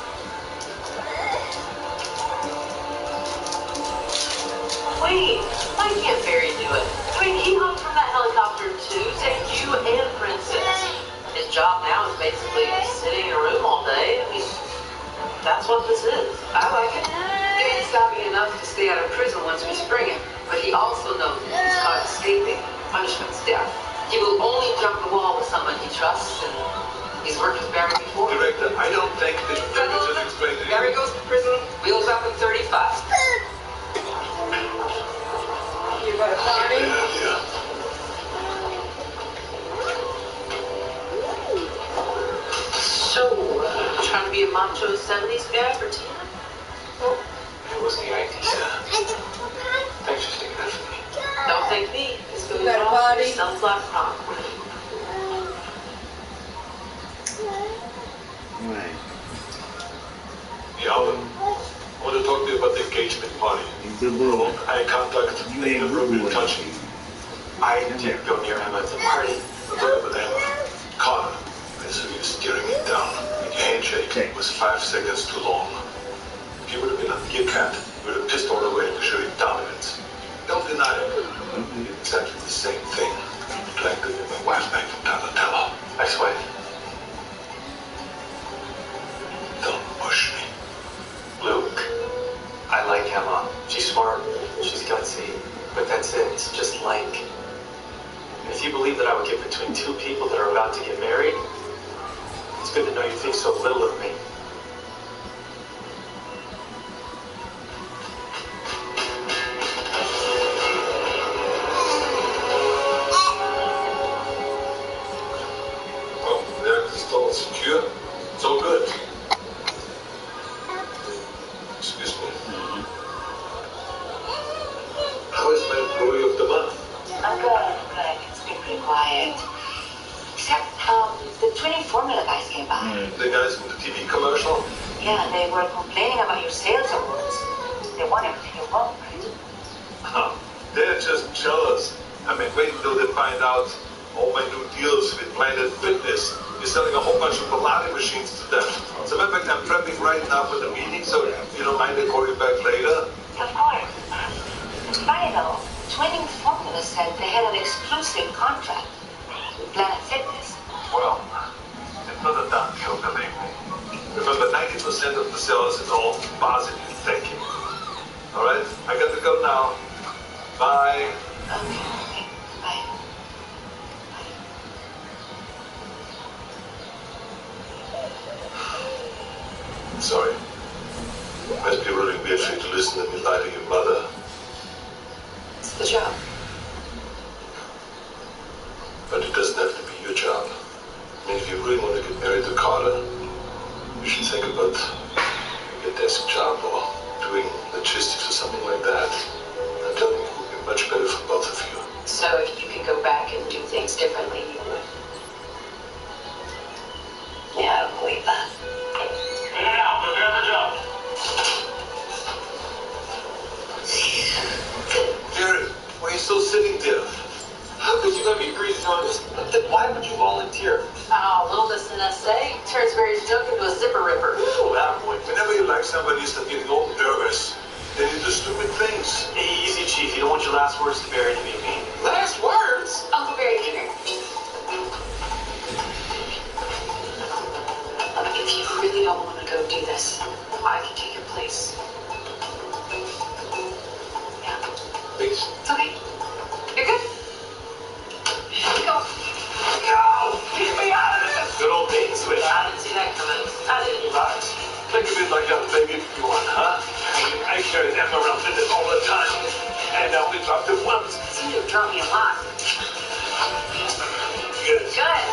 Wait, why can't Barry do it? I mean, he hung from that helicopter too, saved you and Princess. His job now is basically sitting in a room all day. I mean, that's what this is. I like it. Dane's savvy enough to stay out of prison once we spring him, but he also knows if he's caught escaping, punishment's death. He will only jump the wall with someone he trusts, and he's worked with Barry before. Director, I don't think this damage has explained it. Barry goes to prison, wheels up in 35. You got a party? Yeah. So, trying to be a macho 70s guy for Tina? It was the idea. Thanks for sticking up for me. Don't thank me. It's going You got a off party? your self-love prom. Right. Yeah, Alan, I want to talk to you about the engagement party. The little. Eye contact, You ain't inappropriate rude. touching. I didn't go near Emma at the party. Look at Emma. Connor, I saw you staring me down. And your handshake was 5 seconds too long. If you would have been a meerkat, you would have pissed all the way to show your dominance. Don't deny it. You did exactly the same thing. You tried to get my wife back from Donatello. Ex-wife. Don't push me. Luke, I like Emma. She's smart, she's gutsy, but that's it. It's just like. And if you believe that I would get between two people that are about to get married, it's good to know you think so little of me. Well, there it's all secure. It's all good. Excuse me. How is my employee of the month? I'm good. It's been pretty quiet. Except, the twinning formula guys came by. The guys from the TV commercial? Yeah, they were complaining about your sales awards. They want everything you want, right? They're just jealous. I mean, wait until they find out all my new deals with Planet Fitness. You're selling a whole bunch of Pilates machines to them. So, in fact, I'm prepping right now for the meeting, so you don't mind to call you back later? Of course. Funny though, twinning formula said they had an exclusive contract with Planet Fitness. Well, it's not a done deal, believe me. Remember, 90% of the sales is all positive thinking. All right? I got to go now. Bye. Okay. Bye. Sorry. It must be really weird for you to listen to me lie to your mother. It's the job. But it doesn't have to be your job. I mean, if you really want to get married to Carter, you should think about a desk job or doing logistics or something like that. I'm telling you, it would be much better for both of you. So if you could go back and do things differently, you would. Yeah, I don't believe that. Yeah, prepare the job. Jerry, why are you still sitting there? How could you let me breathe on this? Then why would you volunteer? Oh, little does NSA turns Mary's junk into a zipper ripper. Oh, that boy. Whenever you like somebody, you start getting all nervous. They do stupid things. Easy, Chief. You don't want your last words to Barry to be mean. Last words? Uncle Barry, come here. If you really don't want to go do this, I can take your place. Yeah. Please. It's okay. You're good. Go. No! Keep me out of this! Good old bait and switch. I didn't see that coming. I didn't. Relax. Think of it like a baby if you want, huh? I carried them around with it all the time. And now we dropped it once. You seem to drop me a lot. Good. Good.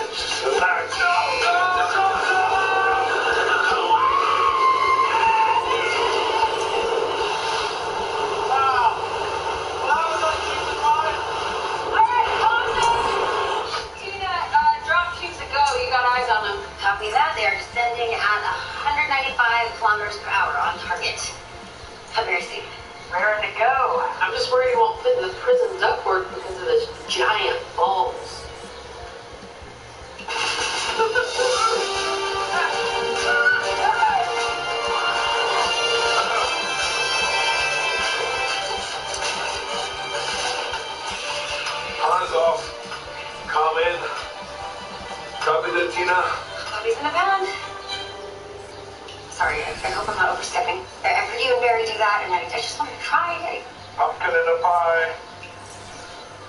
Relax. Copy that. They are descending at 195 kilometers per hour on target. Have a nice day. Raring to go. I'm just worried he won't fit in the prison ductwork because of his giant balls. Hands off. Calm in. Copy that, Tina. Copies in the pound. Sorry, I hope I'm not overstepping. I've heard you and Barry do that, and I just wanted to try. Pumpkin in a pie.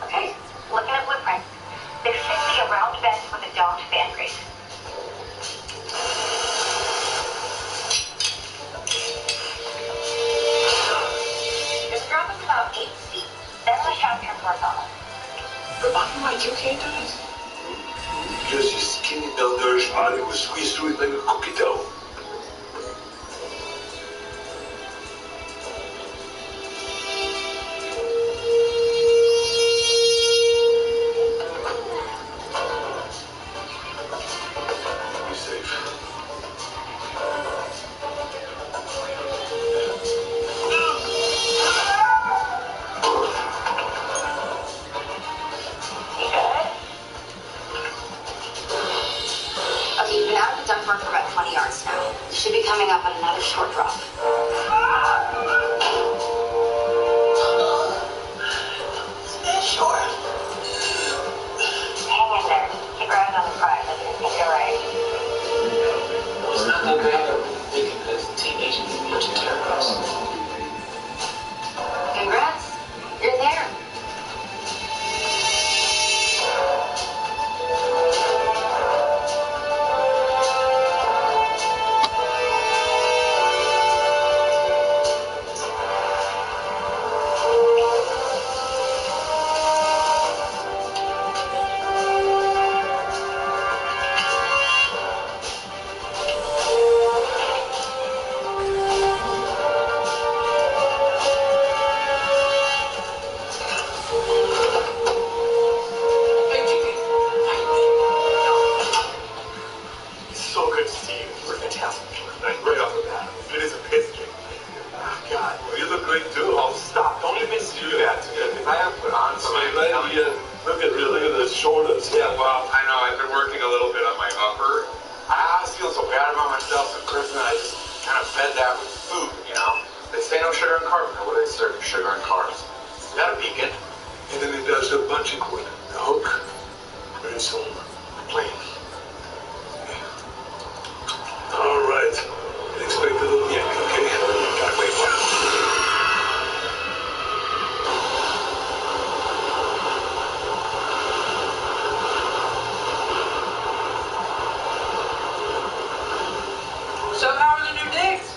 Okay, looking at blueprint. There should be a round vent with a domed fan grate. There's a drop of about 8 feet. Then the shaft it was squeezed through it like a cookie dough. Be safe. Okay, you've been out of the ductwork for about 20 yards now. You should be coming up on another short drop. Sure. Hang in there. Keep your eyes on the prize. I think you're right. It's not that bad. I'm thinking that as a teenage much terrorist. Congrats. You're there. It's so good to see you. You're fantastic. Like, right off the bat. It is a piss kick. Oh, God. Well, you look great too. Oh, stop. Don't even do that. If I have put on some, Look at the shoulders. Yeah, well, I know. I've been working a little bit on my upper. I was feeling so bad about myself since Christmas. I just kind of fed that with food, you know? They say no sugar and carbs. What do they serve? Sugar and carbs. Is that a beacon? And then it does the bunching cord, the hook, very soon, plain. All right. Expect a little yank, okay? Gotta wait for it. So how are the new digs?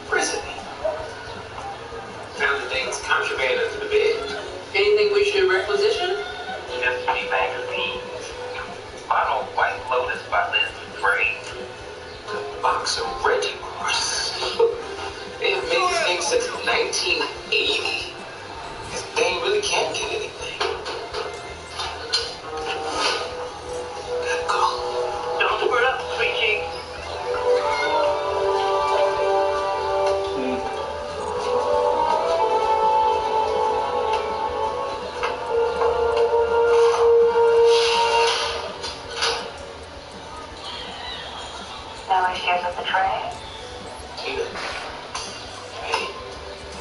Prison. Found the thing's contraband under the bed. Anything we should requisition? Just 3 magazines. Bottle of White Lotus by Liz Frey. A box of Reggie Bars. They have made this thing since 1980. This thing really can't get anything. Gotta go. Don't screw it up, sweet cheeks. No issues with the tray. Tina. Hey.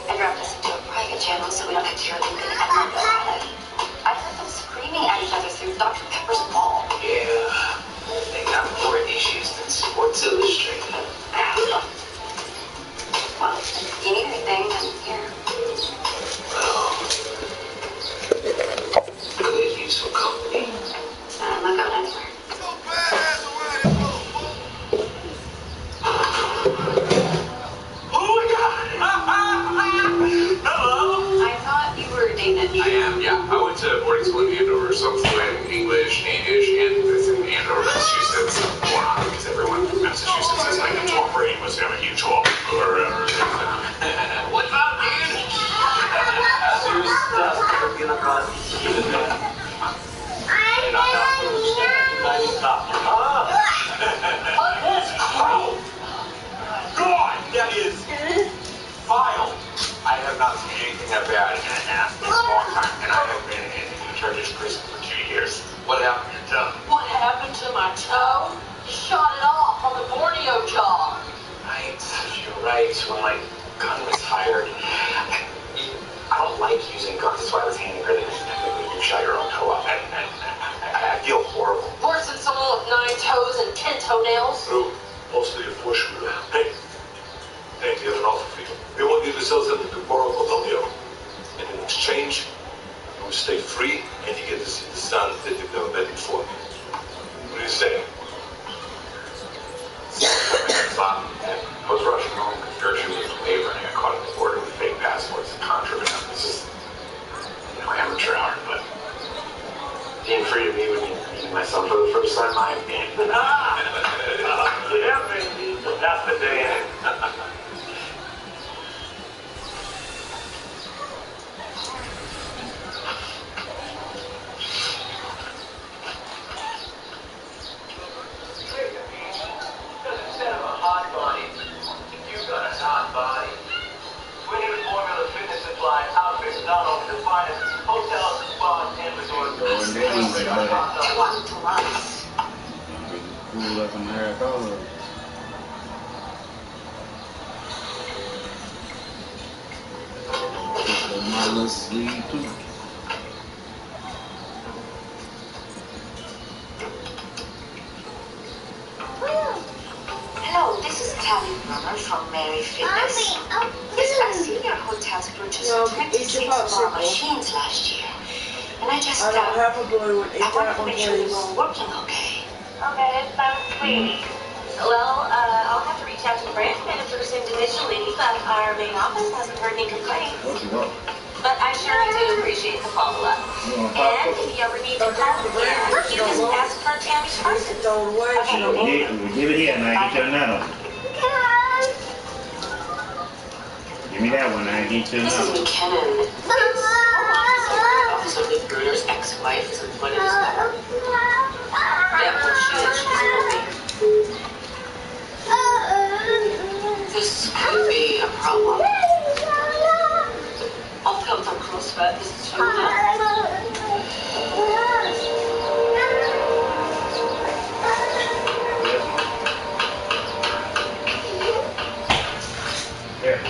I dropped us into a private channel so we don't have to hear anything ever go on it. I heard them screaming at each other through Dr. Pepper's wall. Yeah. They got more issues than Sports Illustrated. Well, if you need anything, I'm here. Well, good use for company. I'm not going anywhere. Oh my God! Hello! I thought you were David. I am, yeah. I went to boarding school in Andover, so I'm fluent in English, Danish, and this in Andover, Massachusetts. Because everyone in Massachusetts is like a 12 brain must have a huge hole. What's up, dude? Serious stuff. We're gonna run. God, that is vile. I have not seen anything that bad in a long time, and I have been in Turkish prison for 2 years. What happened to your tongue? What happened to my toe? You shot it off on the Borneo job. Right, you're right. When my gun was fired, I don't like using guns. That's why I was handing grenades. Technically, you shot your own toe off, and I feel horrible. Worse than someone with 9 toes and 10 toenails. True. Mostly a Vorschule. Hey, you have an offer for you. We want you to sell something to Borough Colonial. And in exchange, you will stay free and you get to see the sun that you've never met before. What do you say? I was rushing home because Gertrude was a labor and I got caught at the border with fake passports and contraband. This is, amateur hour, but being free to be with my son for the first time, I mean. Yeah, baby. That's the day. Instead of a hot body, you got a hot body. Winning Formula Fitness Supply outfits not only the finest hotels, spas, and resorts. They want to us. Cool up in there, color. My little sleeve too. Hello, this is Callie Brunner from Mary Fitness. Yes, I seen your hotels purchased 26 more machines last year. And I just I don't have a blue one. I wanted to make sure they were working okay. Okay, that sounds sweet. Well, I'll have to reach out to the branch managers individually, but our main office hasn't heard any complaints. But I sure do appreciate the follow-up. And if you ever need to call again, you just ask for Tammy Carson. Give it here, man. Get your nut on. Give me that one, I get your This nut is on. McKinnon. Officer Nick Bruner's ex-wife is employed as better. Yeah, well, she's a movie. This could be a problem. I'll come from CrossFit. This is true. Here.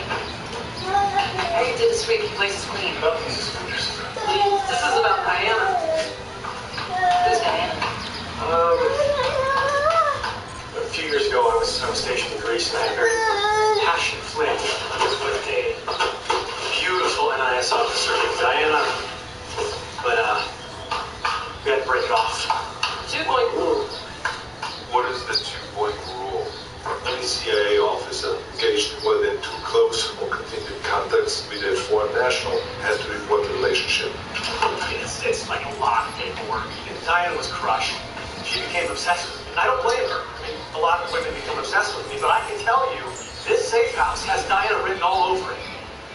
How you did this week? Your place is clean. This is about Diana. Who's Diana? A few years ago, I was stationed in Greece, and I had a very passionate fling with a beautiful NIS officer named Diana, but we had to break it off. 2-point rule. What is the 2-point rule? Any CIA officer engaged in more than 2 close or continued contacts with a foreign national has to report the relationship. It's like a lot of paperwork. And Diana was crushed. She became obsessed with me, and I don't blame her. I mean, a lot of women become obsessed with me, but I can tell you, this safe house has Diana written all over it.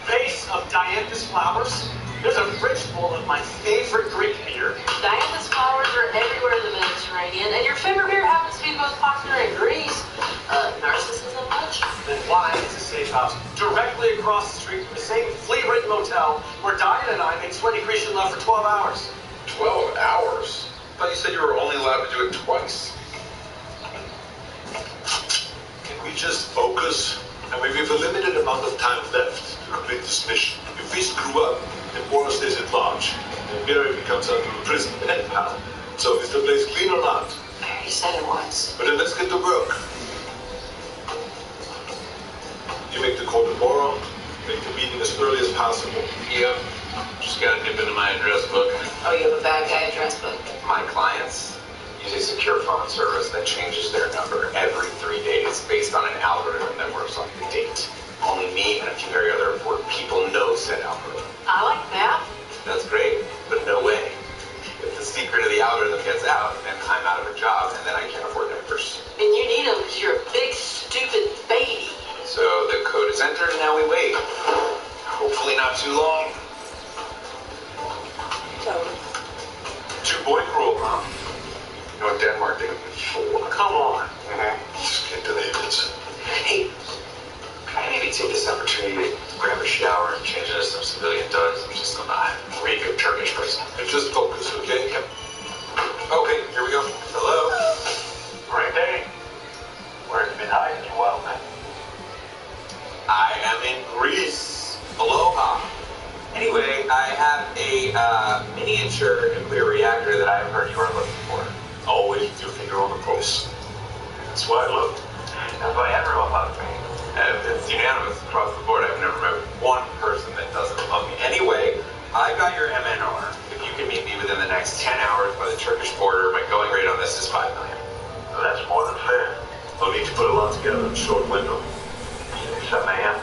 Vase of Diana's flowers. There's a fridge full of my favorite Greek beer. Diana's flowers are everywhere in the Mediterranean, and your favorite beer happens to be most popular in Greece. Narcissism much? Then why is a safe house directly across the street from the same flea-ridden motel where Diana and I made sweaty Grecian love for 12 hours? 12 hours? I thought you said you were only allowed to do it twice. Can we just focus? I mean, we have a limited amount of time left to complete this mission. If we screw up, then Boris stays at large, and Mary becomes our new prison pen pal. So is the place clean or not? I already said it once. But then let's get to work. You make the call tomorrow, make the meeting as early as possible. Yep. Just gotta dip into my address book. Oh, you have a bad guy address book. My clients use a secure phone service that changes their number every 3 days based on an algorithm that works on the date. Only me and a few very other important people know said algorithm. I like that. That's great, but no way. If the secret of the algorithm gets out, then I'm out of a job, and then I can't afford diapers. And you need them because you're a big, stupid baby. So the code is entered, and now we wait. Hopefully not too long. 2-point rule, huh? You know what Denmark did before? Come on. Just get to the evidence. Hey, can I maybe take this opportunity to grab a shower and change into some civilian duds? I'm just a really good Turkish person. And just focus, okay? Yep. Okay, here we go. Hello? Great day. Where have you been hiding, you wild man? I am in Greece. Aloha. Anyway, I have a miniature nuclear reactor that I've heard you are looking for. Always with your finger on the pulse. That's why I love it. That's why everyone loves me. And it's unanimous across the board. I've never met one person that doesn't love me. Anyway, I got your MNR. If you can meet me within the next 10 hours by the Turkish border, my going rate on this is $5 million. Well, that's more than fair. I'll need to put a lot together in a short window. 7 a.m.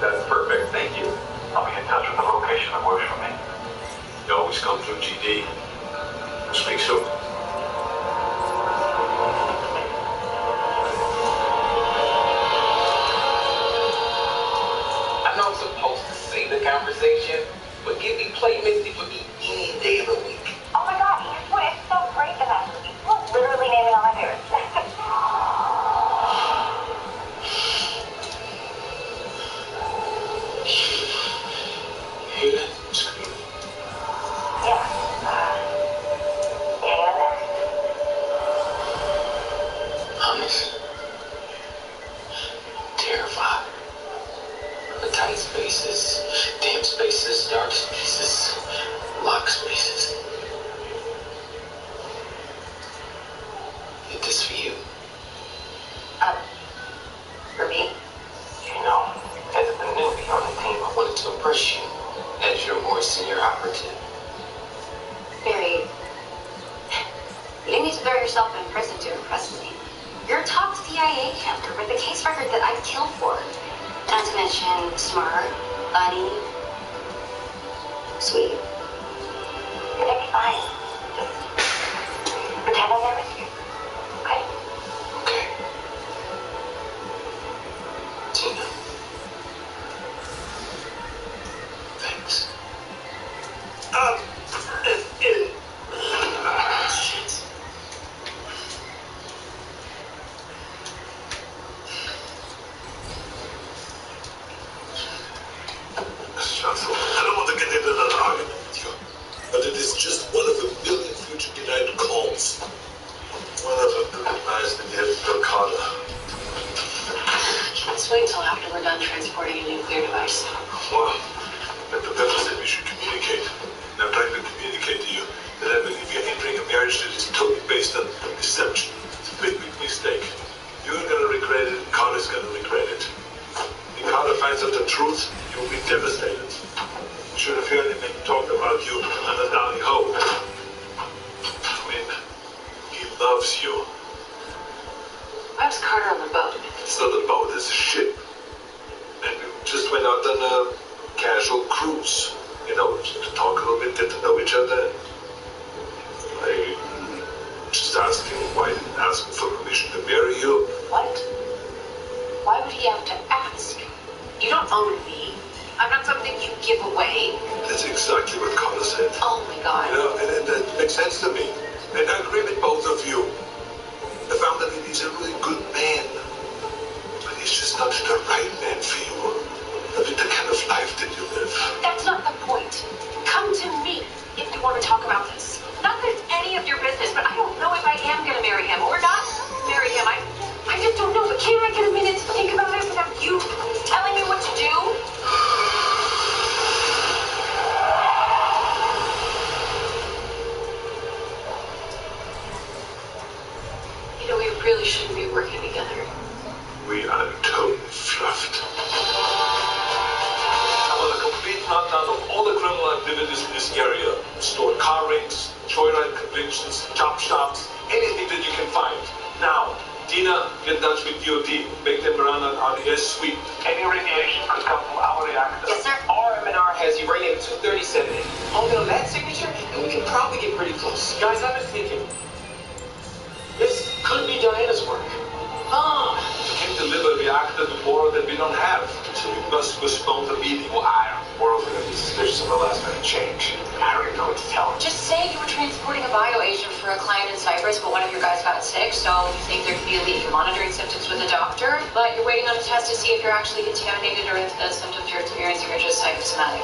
That's perfect. Thank you. I'll be in touch with the location that works for me. You always come through GD. We'll speak soon. this for you. For me? You know, as the newbie on the team, I wanted to impress you as your more senior operative. Barry, you need to throw yourself in prison to impress me. You're a top CIA killer with a case record that I'd kill for. Not to mention smart, funny, sweet. You're gonna be fine. Just pretend I never with you. Okay? Okay. Tina. Thanks. Shit. Chancellor, I don't want to get into an argument with you, but it is just one of a million future United calls. One of them recognized that you have to Carter. Let's wait until after we're done transporting a nuclear device. Well, Dr. Pepper said we should communicate. And I'm trying to communicate to you that I believe you're entering a marriage that is totally based on deception. It's a big, big mistake. You're gonna regret it, and Carter's gonna regret it. If Carter finds out the truth, you will be devastated. You should have heard him when he talked about you on the Dolly Ho. I mean, he loves you. Why was Carter on the boat? It's not a boat, it's a ship. And we just went out on a casual cruise. You know, to talk a little bit, get to know each other. I just asked him why he didn't ask for permission to marry you. What? Why would he have to ask? You don't own me. I'm not something you give away. That's exactly what Carter said. Oh my God. You know, and that makes sense to me. And I agree with both of you. I found that he's a really good man. But he's just not the right man for you. Not with the kind of life that you live. That's not the point. Come to me if you want to talk about this. Not that it's any of your business, but I don't know if I am going to marry him or not marry him. I just don't know. But can I get a minute to think about it without you telling me what to do? You know, we really shouldn't be working together. We are totally fluffed. I want a complete rundown of all the criminal activities in this area. Stored car rings, joyride convictions, chop shops, anything that you can find. Now, Tina, get in touch with DOD. Make them run an RDS sweep. Any radiation could come from our reactor. Yes, sir. Our M&R has uranium-237 in it. Hold on that signature, and we can probably get pretty close. Guys, I was thinking, this could be Diana's work. Ah, you can deliver a reactor to Bora that we don't have. So we must postpone the meeting. Well, I don't know. Bora's going to be suspicious of the last minute change. I don't even know what to tell him. Just say you were transporting a bioagent for a client in Cyprus, but one of your guys got sick, so you think there could be a leak. You're monitoring symptoms with a doctor, but you're waiting on a test to see if you're actually contaminated or if the symptoms you're experiencing are just psychosomatic.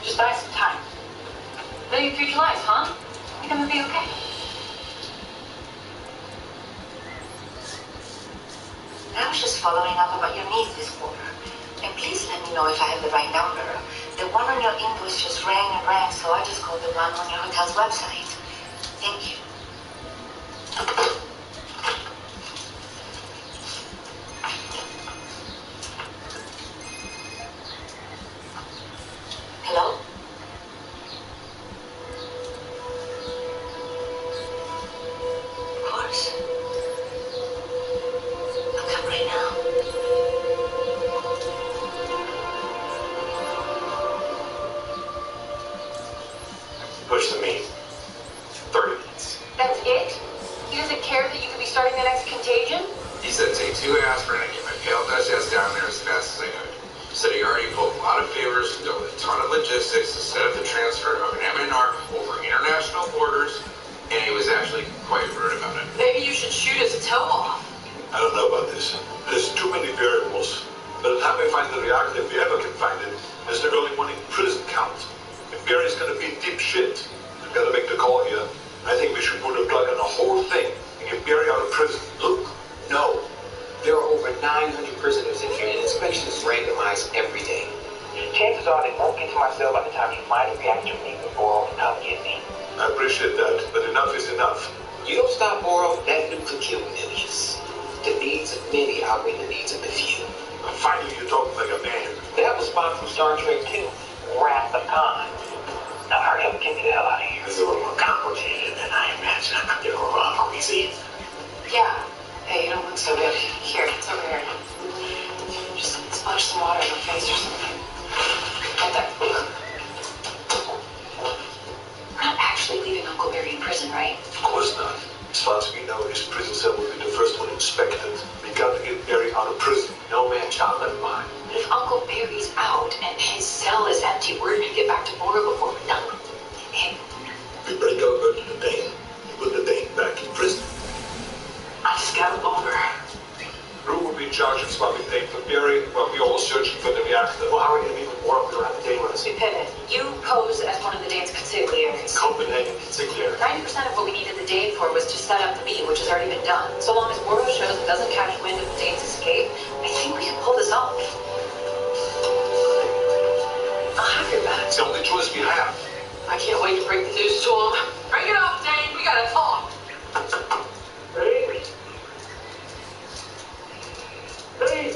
Just buy some time. Million future lives, huh? You're gonna be okay. I was just following up about your needs this quarter. And please let me know if I have the right number. The one on your invoice just rang and rang, so I just called the one on your hotel's website. Thank you. Hello? Of course. I'll come right now. Push the meeting. 30 minutes. That's it? He doesn't care that you could be starting the next contagion? He said take 2 aspirin and get my pale Dutch ass down there as fast as I could. He said he already pulled a lot of favors and done a ton of logistics to set up the transfer of an M&R over international borders, and he was actually quite rude about it. Maybe you should shoot his toe off. I don't know about this. There's too many variables. By the time we find the reactor, if we ever can find it, there's the early morning prison count. If Barry's gonna be in deep shit, we've got to make the call here. I think we should pull the plug on the whole thing and get Barry out of prison. Look, no. There are over 900 prisoners in here, and inspections randomized every day. Chances are they won't get to my cell by the time you find a reactor leak before all the come get me. I appreciate that, but enough is enough. You don't stop Boro, that nuke could kill millions. The needs of many outweigh the needs of the few. Finally, you're talking like a man. That was Spock from Star Trek 2, Wrath of Khan. Now hurry up and get me the hell out of here. This is a little more complicated than I imagined. I'm not getting wrong, Queasy. Yeah. Hey, you don't look so good. Here, it's over here. Just splash some water in your face or something. Like that. We're not actually leaving Uncle Barry in prison, right? Of course not. As far as we know, his prison cell will be the first one inspected. We got to get Barry out of prison. No man child left behind. But if Uncle Barry's out and his cell is empty, we're gonna get back to Boro before we're done with him. We break out to the Dane and put the Dane back in prison. I just got a boner. Drew will be in charge of swapping Dane for Barry while we're all searching for the reactor. Well, how are we going to meet with Boro if we don't have the Dane with us? We pivot. You pose as one of the Dane's consigliaries. Copenhagen consigliere. 90% of what we needed the Dane for was to set up the beam, which has already been done. So long as Boro shows and doesn't catch wind of the Dane's escape, I think we can pull this off. I'll have your back. It's the only choice we have. I can't wait to break the news to him. Bring it up, Dane. We gotta talk. Dane? Dane?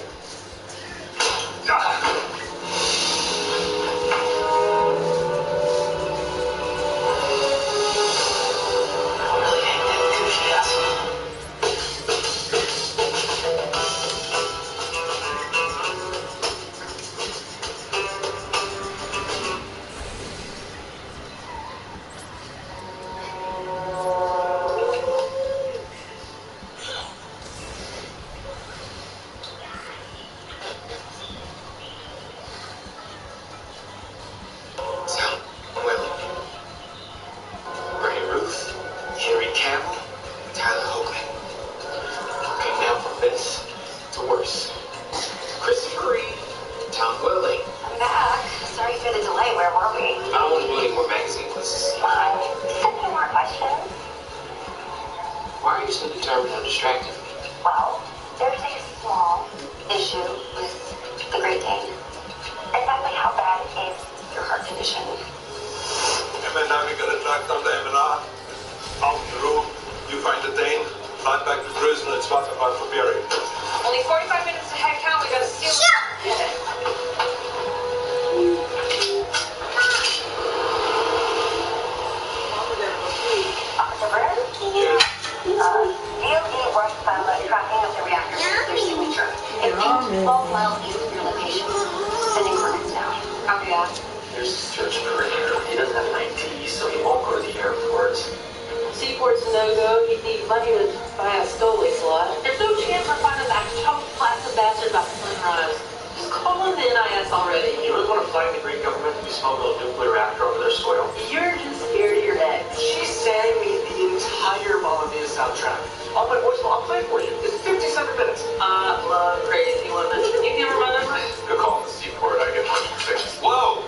Why are you so determined to distract him? Well, there's a small issue with the Great Dane. Exactly how bad is your heart condition? Now we're gonna track down the MNR. Out the room, you find the Dane, fly back to prison and swap him out for Barry. Only 45 minutes to head count. We gotta steal. DOD works on the tracking of the reactor with their signature. It takes 12 miles east of your location. Sending coordinates now. Copy that. There's a search perimeter. He doesn't have an ID, so he won't go to the airport. Seaport's a no-go. He'd need money to buy a Stoli slot. There's no chance we're finding that chump plastic bastard about to sunrise. Just call him the NIS already. You really want to flag the Greek government if you smuggle a nuclear reactor over their soil? You're just scared of your ex. She sang me the entire Mamma Mia soundtrack. On my voicemail, I'll play it for you. It's 57 minutes. I love crazy women. You give her my number? Good call in the seaport. I get much fixed. Whoa!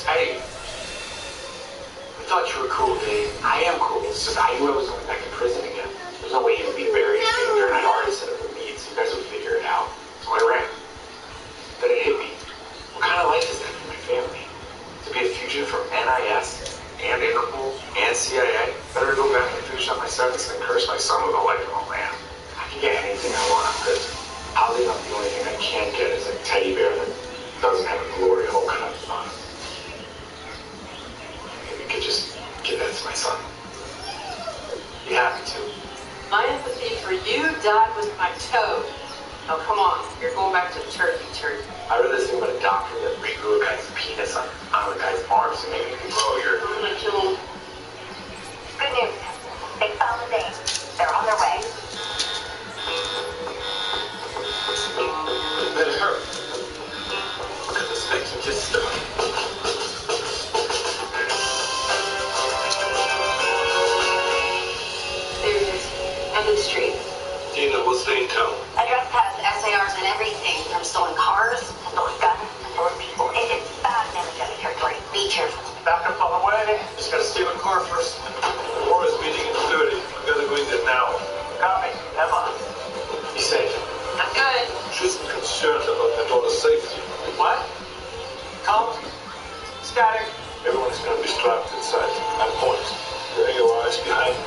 Hey. I thought you were cool, Dave. I am cool. It's just I knew I was going back to prison again. There's no way he would be buried in danger, and I'd already set up a meet, so you guys would figure it out. So I ran. Then it hit me. What kind of life is that for my family? To be a fugitive from NIS and Interpol and CIA? Better go back and finish up my sentence than curse my son with a life in the land. I can get anything I want in prison. Oddly enough, the only thing I can't get is a teddy bear that doesn't have a glory hole cut out on it. Maybe you could just give that to my son. Be happy to. My empathy for you died with my toe. Now come on, you're going back to the turkey church. I read this thing about a doctor that regrew a guy's penis on a guy's arm so maybe you can grow your... I'm gonna kill him. Good news. They found the Dane. They're on their way. It better hurt. Look at this thing you just stuck. There it is. End of the street. Tina, what's the intel? Address has SARs and everything from stolen cars to stolen guns to stolen people. It's bad energetic territory. Be careful. Back up on the way. Just gotta steal a car first. War is meeting in 30. We gotta go in there now. Copy. Emma. Be safe. I'm good. She's concerned about my daughter's safety. What? Count. Static. Everyone's gonna be strapped inside. At point. Your AOR is behind.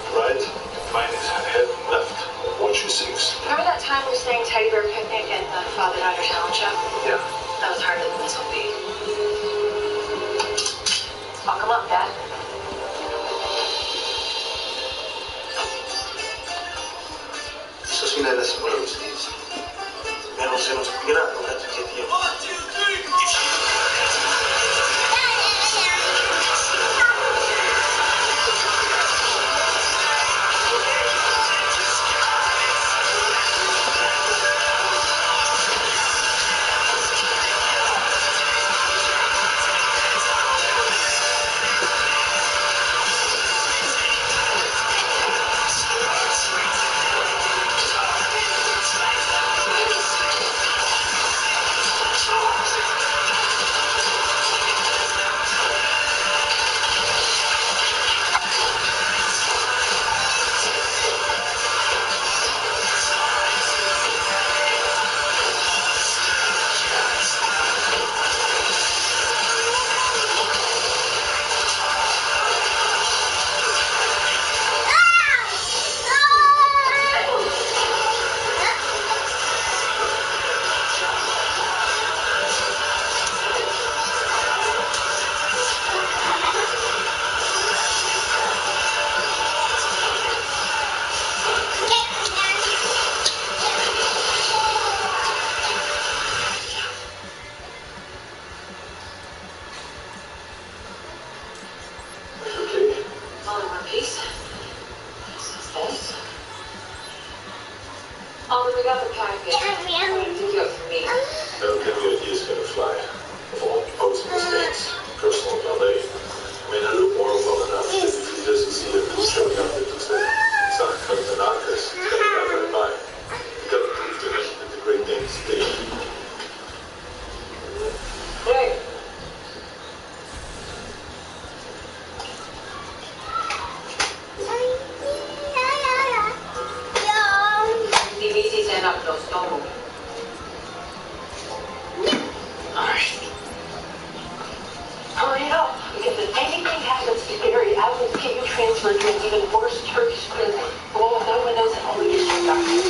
get you transferred to an even worse Turkish prison, the one with no windows and only district doctors.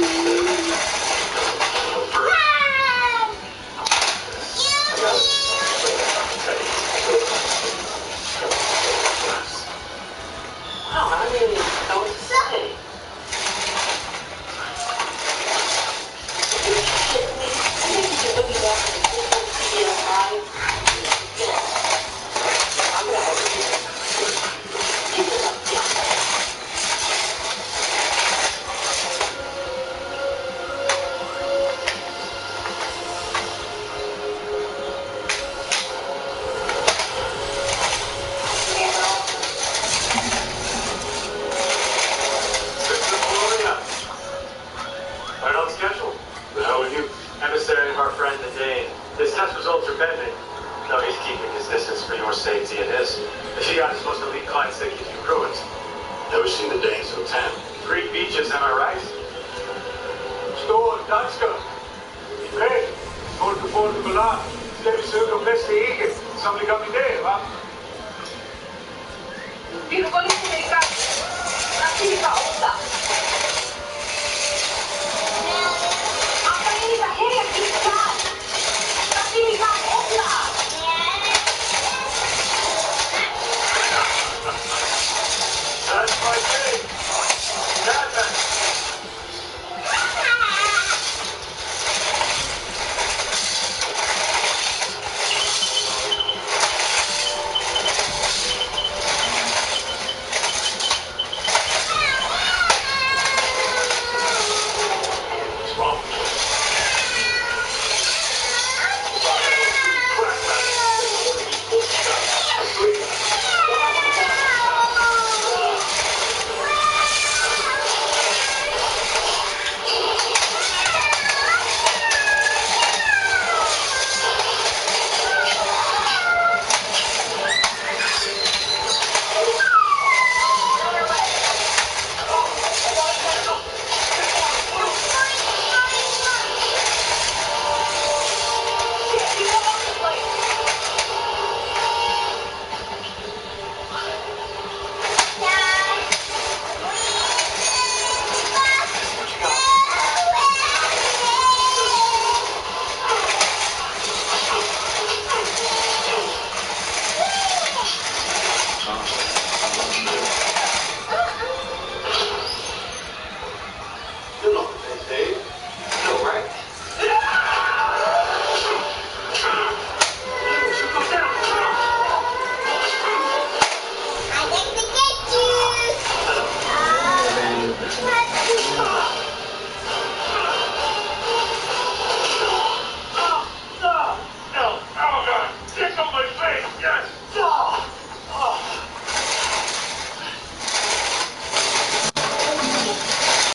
Wow, I don't even know what to say. I think you should look at that and CBS Live. I'm gonna have to keep it up. Right on schedule. The hell are you? Emissary of our friend the Dane. His test results are pending. No, he's keeping his distance for your safety and his. If you got his most elite clients, they give you ruins. Never seen the Danes so tan. Greek beaches, am I right? Stor, danska. Hey, folk får det bra. Ska vi söka bäst i eget? Som det kan bli det, va? Vill du gå lite mer i gang? Attività 8.